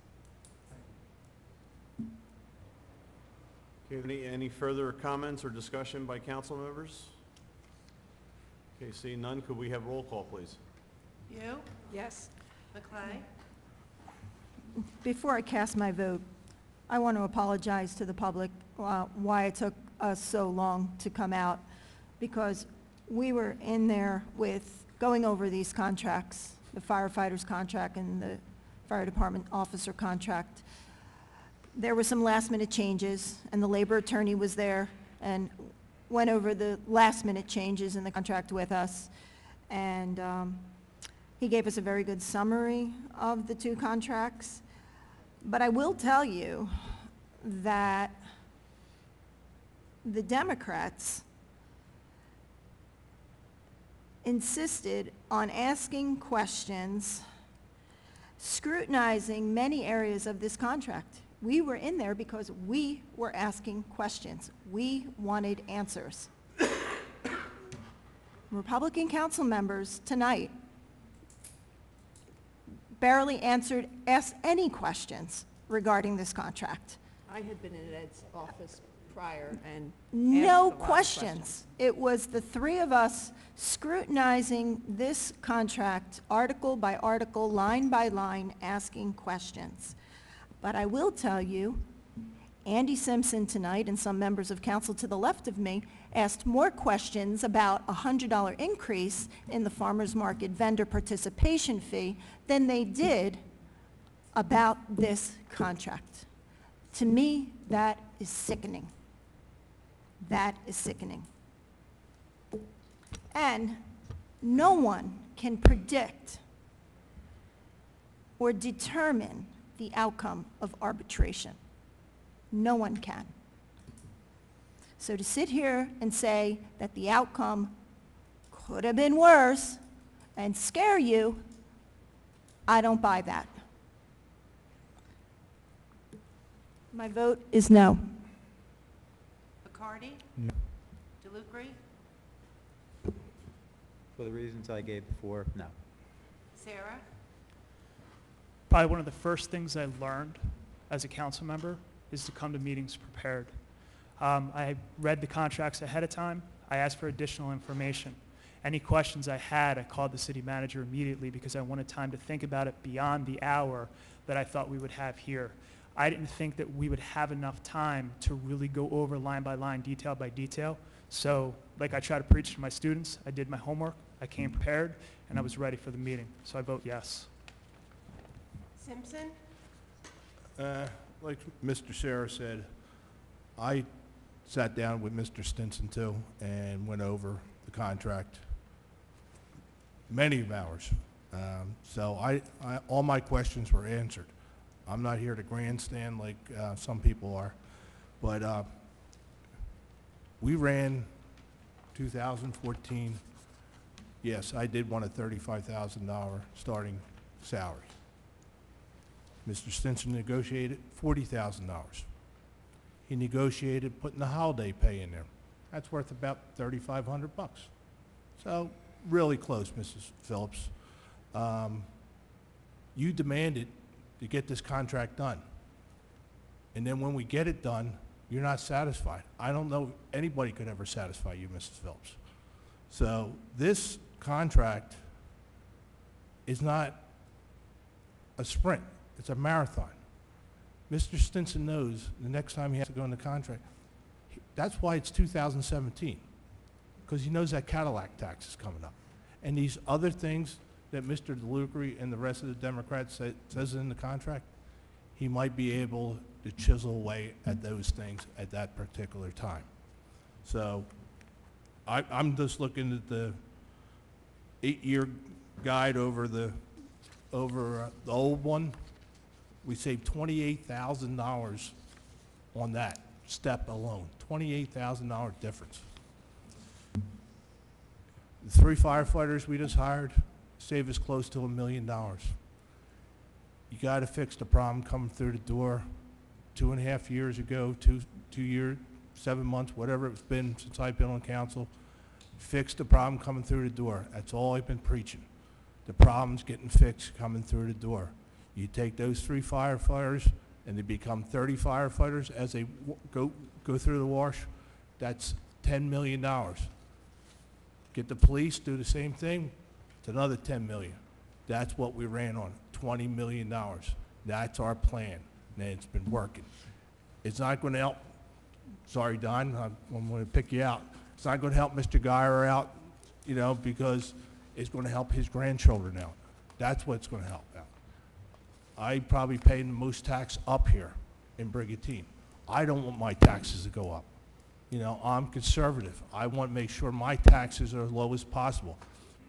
Okay, any further comments or discussion by council members? Okay, seeing none, could we have roll call, please? You? Yes. McClay? Before I cast my vote, I want to apologize to the public why it took us so long to come out, because we were in there with going over these contracts, the firefighter's contract and the fire department officer contract. There were some last-minute changes, and the labor attorney was there and went over the last-minute changes in the contract with us. And he gave us a very good summary of the two contracts. But I will tell you that the Democrats insisted on asking questions, scrutinizing many areas of this contract. We were in there because we were asking questions. We wanted answers. Republican council members tonight barely asked any questions regarding this contract. I had been in Ed's office prior and asked No a lot of questions. It was the three of us scrutinizing this contract, article by article, line by line, asking questions. But I will tell you, Andy Simpson tonight and some members of council to the left of me asked more questions about a $100 increase in the farmers market vendor participation fee than they did about this contract. To me, that is sickening. That is sickening. And no one can predict or determine the outcome of arbitration. No one can. So to sit here and say that the outcome could have been worse and scare you, I don't buy that. My vote is no. McCarty? No. DeLucre? For the reasons I gave before, no. Sarah? Probably one of the first things I learned as a council member is to come to meetings prepared. I read the contracts ahead of time. I asked for additional information. Any questions I had, I called the city manager immediately because I wanted time to think about it beyond the hour that I thought we would have here. I didn't think that we would have enough time to really go over line by line, detail by detail. So like I try to preach to my students, I did my homework, I came prepared, and I was ready for the meeting. So I vote yes. Simpson? Like Mr. Sarah said, I sat down with Mr. Stinson too and went over the contract many hours. So all my questions were answered. I'm not here to grandstand like some people are, but we ran 2014. Yes, I did want a $35,000 starting salary. Mr. Stinson negotiated $40,000. He negotiated putting the holiday pay in there. That's worth about $3,500 bucks. So really close, Mrs. Phillips. You demanded to get this contract done. And then when we get it done, you're not satisfied. I don't know if anybody could ever satisfy you, Mrs. Phillips. So this contract is not a sprint. It's a marathon. Mr. Stinson knows the next time he has to go into contract, That's why it's 2017, because he knows that Cadillac tax is coming up. And these other things that Mr. DeLucre and the rest of the Democrats says in the contract, he might be able to chisel away at those things at that particular time. So I'm just looking at the 8-year guide over the old one. We saved $28,000 on that step alone, $28,000 difference. The 3 firefighters we just hired saved us close to $1 million. You got to fix the problem coming through the door. 2.5 years ago, 2 years, 7 months, whatever it's been since I've been on council, fix the problem coming through the door. That's all I've been preaching. The problem's getting fixed coming through the door. You take those 3 firefighters and they become 30 firefighters as they go through the wash, that's $10 million. Get the police, do the same thing, it's another $10 million. That's what we ran on, $20 million. That's our plan, and it's been working. It's not going to help, sorry, Don, I'm going to pick you out. It's not going to help Mr. Geyer out, you know, because it's going to help his grandchildren out. That's what's going to help out. I probably pay the most tax up here in Brigantine. I don't want my taxes to go up. You know, I'm conservative. I want to make sure my taxes are as low as possible.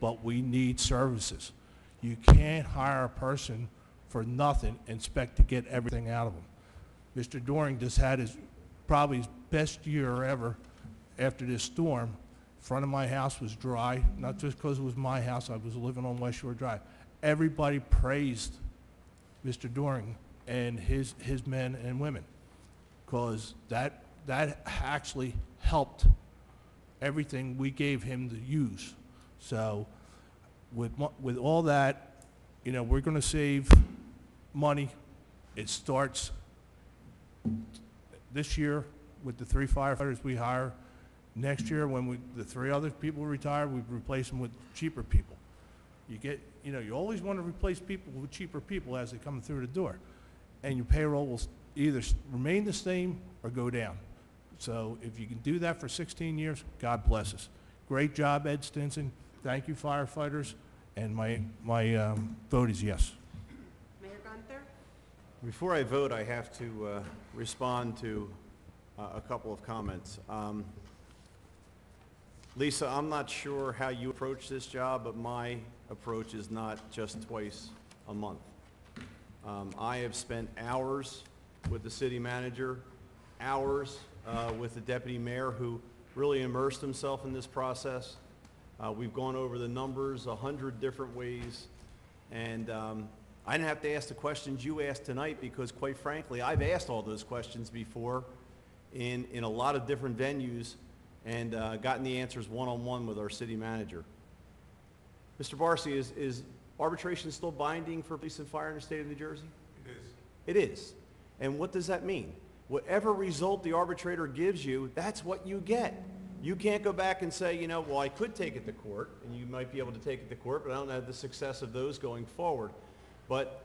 But we need services. You can't hire a person for nothing and expect to get everything out of them. Mr. Doring just had probably his best year ever after this storm. Front of my house was dry, not just because it was my house. I was living on West Shore Drive. Everybody praised Mr. Doring and his men and women, because that actually helped everything we gave him to use. So with all that, you know, we're going to save money. It starts this year with the 3 firefighters we hire. Next year, when the 3 other people retire, we replace them with cheaper people. You always want to replace people with cheaper people as they come through the door. And your payroll will either remain the same or go down. So if you can do that for 16 years, God bless us. Great job, Ed Stinson. Thank you, firefighters. And my vote is yes. Mayor Gunther? Before I vote, I have to respond to a couple of comments. Lisa, I'm not sure how you approach this job, but my approach is not just twice a month. I have spent hours with the city manager, hours with the deputy mayor, who really immersed himself in this process. We've gone over the numbers 100 different ways, and I didn't have to ask the questions you asked tonight, because quite frankly, I've asked all those questions before in a lot of different venues, and gotten the answers one-on-one with our city manager. Mr. Barcy, is arbitration still binding for police and fire in the state of New Jersey? It is. It is. And what does that mean? Whatever result the arbitrator gives you, that's what you get. You can't go back and say, you know, well, I could take it to court, and you might be able to take it to court, but I don't have the success of those going forward. But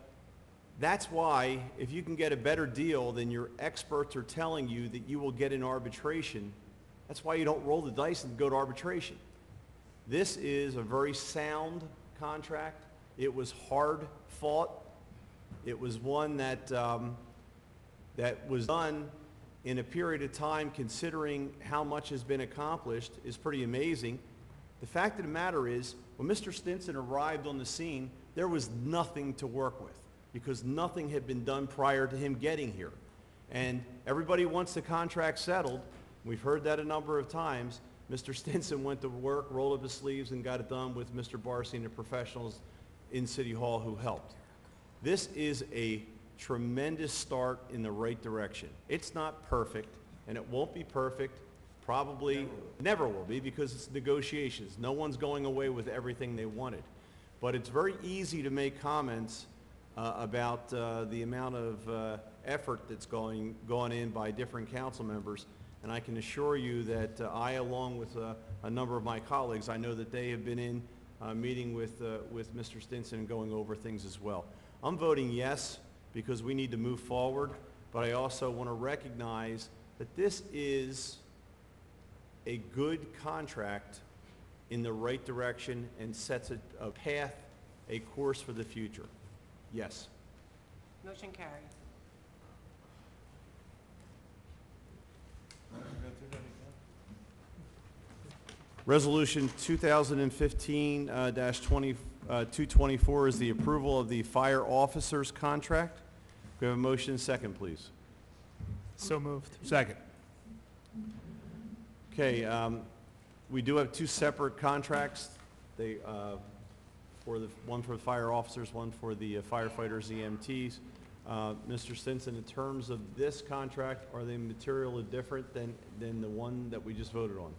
that's why, if you can get a better deal than your experts are telling you that you will get in arbitration, that's why you don't roll the dice and go to arbitration. This is a very sound contract. It was hard fought. It was one that that was done in a period of time, considering how much has been accomplished, is pretty amazing. The fact of the matter is, when Mr. Stinson arrived on the scene, there was nothing to work with, because nothing had been done prior to him getting here. And everybody wants the contract settled. We've heard that a number of times. Mr. Stinson went to work, rolled up his sleeves, and got it done with Mr. Barcy and the professionals in City Hall who helped. This is a tremendous start in the right direction. It's not perfect, and it won't be perfect, probably never will be, because it's negotiations. No one's going away with everything they wanted. But it's very easy to make comments about the amount of effort that's gone in by different council members. And I can assure you that I, along with a number of my colleagues, I know that they have been in meeting with Mr. Stinson and going over things as well. I'm voting yes, because we need to move forward, but I also want to recognize that this is a good contract in the right direction and sets a path, a course for the future? Yes. Motion carries. Resolution 2015-224 is the approval of the fire officer's contract. We have a motion and second, please. So moved. Second. Okay, we do have two separate contracts. They, one for the fire officers, one for the firefighters, EMTs. Mr. Stinson, in terms of this contract, are they materially different than the one that we just voted on?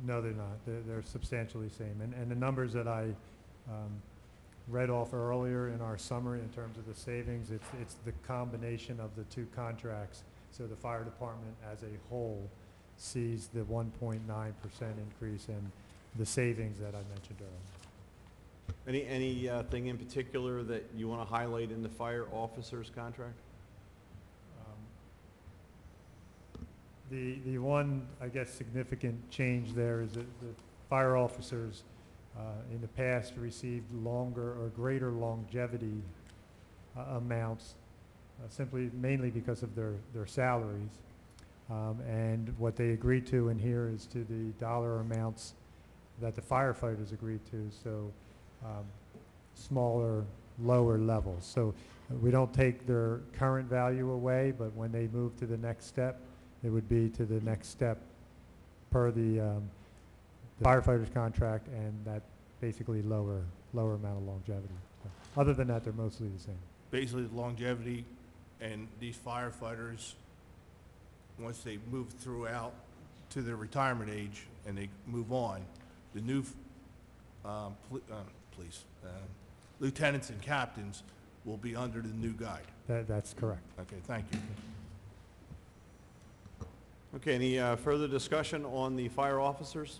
No, they're not. They're substantially same. And the numbers that I read off earlier in our summary in terms of the savings, it's the combination of the two contracts. So the fire department as a whole sees the 1.9% increase and the savings that I mentioned earlier. Anything in particular that you want to highlight in the fire officer's contract? The one, I guess, significant change there is that the fire officers in the past received longer or greater longevity amounts, mainly because of their salaries. And what they agreed to in here is to the dollar amounts that the firefighters agreed to, so smaller, lower levels. So we don't take their current value away, but when they move to the next step, it would be to the next step per the firefighter's contract and that basically lower amount of longevity. So other than that, they're mostly the same. Basically, the longevity, and these firefighters, once they move throughout to their retirement age and they move on, the new lieutenants and captains will be under the new guide. That's correct. Okay, thank you. Okay, any further discussion on the fire officers?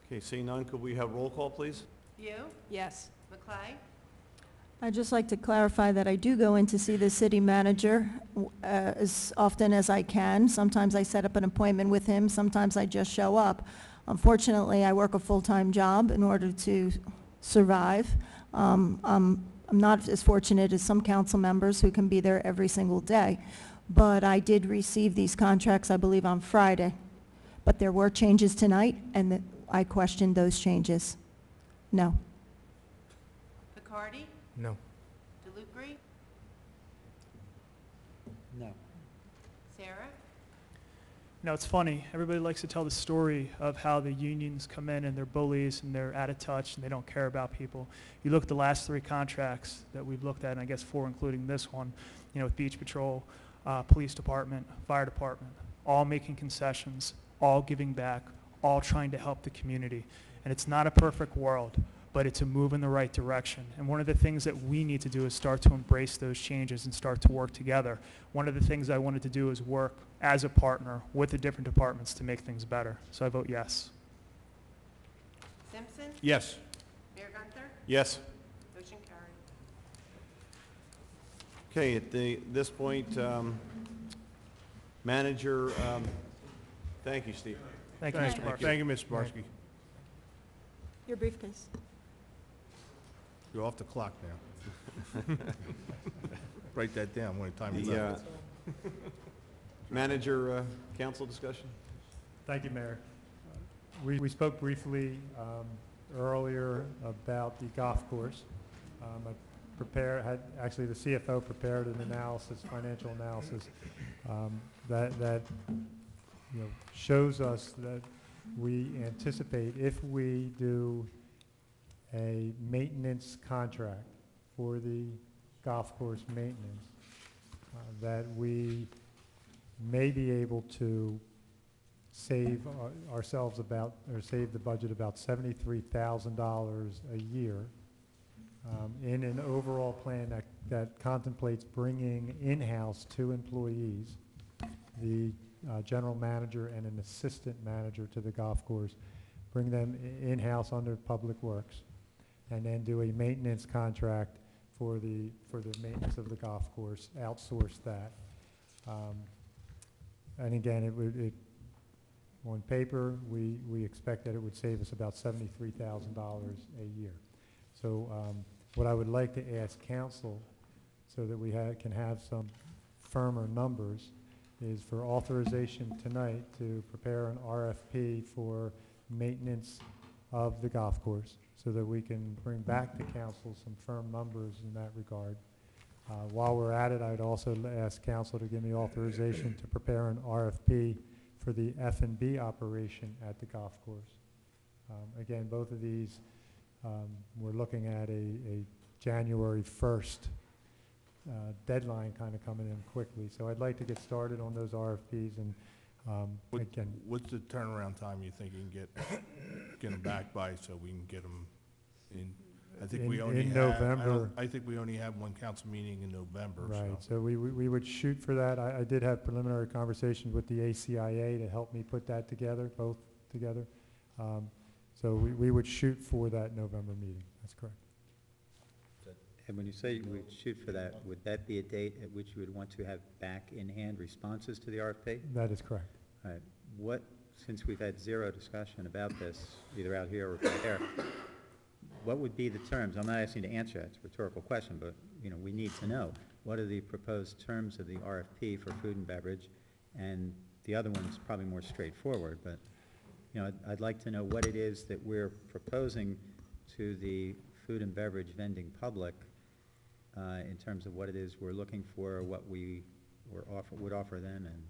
Okay, seeing none, could we have roll call, please? View, Yes. McClay, I'd just like to clarify that I do go in to see the city manager as often as I can. Sometimes I set up an appointment with him, sometimes I just show up. Unfortunately, I work a full-time job in order to survive. I'm not as fortunate as some council members who can be there every single day. But I did receive these contracts, I believe, on Friday. But there were changes tonight, and I questioned those changes. No. Picardi, No. DeLucre, No. Sarah, Now, it's funny. Everybody likes to tell the story of how the unions come in and they're bullies and they're out of touch and they don't care about people. You look at the last three contracts that we've looked at, and I guess four including this one, with Beach Patrol, Police Department, Fire Department, all making concessions, all giving back, all trying to help the community. And it's not a perfect world, but it's a move in the right direction. And one of the things that we need to do is start to embrace those changes and start to work together. One of the things I wanted to do is work as a partner with the different departments to make things better. So I vote yes. Simpson, Yes. Mayor Gunther, Yes. motion carries. Okay, at this point, manager, thank you, Steve. Thank you, Mr. Parker. Thank you, Mr. Barsky. Your briefcase. You're off the clock now. Write that down when time is up. Manager, council discussion? Thank you, Mayor. We spoke briefly earlier about the golf course. Actually the CFO prepared an analysis, financial analysis, that shows us that we anticipate if we do a maintenance contract for the golf course maintenance, that we may be able to save ourselves save the budget about $73,000 a year in an overall plan that contemplates bringing in-house 2 employees, the general manager and an assistant manager to the golf course, bring them in-house under Public Works, and then do a maintenance contract for the maintenance of the golf course, outsource that. And again, on paper, we expect that it would save us about $73,000 a year. So what I would like to ask council, so that we can have some firmer numbers, is for authorization tonight to prepare an RFP for maintenance of the golf course, so that we can bring back to council some firm numbers in that regard. While we're at it, I'd also ask council to give me authorization to prepare an RFP for the F&B operation at the golf course. Again, both of these, we're looking at a January 1st deadline kind of coming in quickly. So I'd like to get started on those RFPs, and again, What's the turnaround time you think you can get them back by, so we can get them in? I think we only in have, November. I think we only have one council meeting in November, Right, so. so we would shoot for that. I did have preliminary conversations with the ACIA to help me put that together, both together. So we would shoot for that November meeting, that's correct. And when you say you would shoot for that, would that be a date at which you would want to have back-in-hand responses to the RFP? That is correct. All right. What, since we've had zero discussion about this, either out here or back there, what would be the terms? I'm not asking you to answer that, it's a rhetorical question, but, you know, we need to know. What are the proposed terms of the RFP for food and beverage? And the other one's probably more straightforward, but, you know, I'd like to know what it is that we're proposing to the food and beverage vending public in terms of what it is we're looking for, what we would offer them, and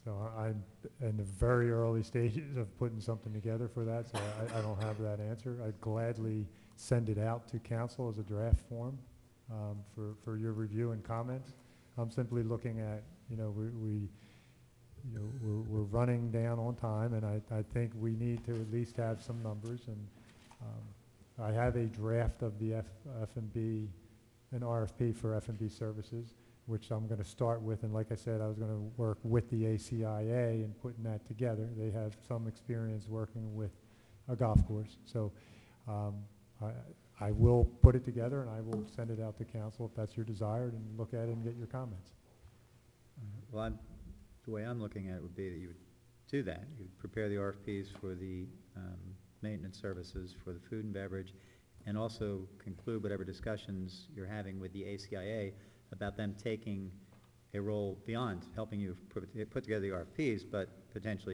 So I'm in the very early stages of putting something together for that, so I don't have that answer. I'd gladly send it out to council as a draft form for your review and comments. I'm simply looking at, you know, we're running down on time, and I think we need to at least have some numbers. And I have a draft of the F&B, an RFP for F&B services, which I'm going to start with. And like I said, I was going to work with the ACIA in putting that together. They have some experience working with a golf course. So I will put it together, and I will send it out to council if that's your desire, and look at it and get your comments. well, the way I'm looking at it would be that you would do that. You would prepare the RFPs for the maintenance services, for the food and beverage, and also conclude whatever discussions you're having with the ACIA about them taking a role beyond helping you put together the RFPs, but potentially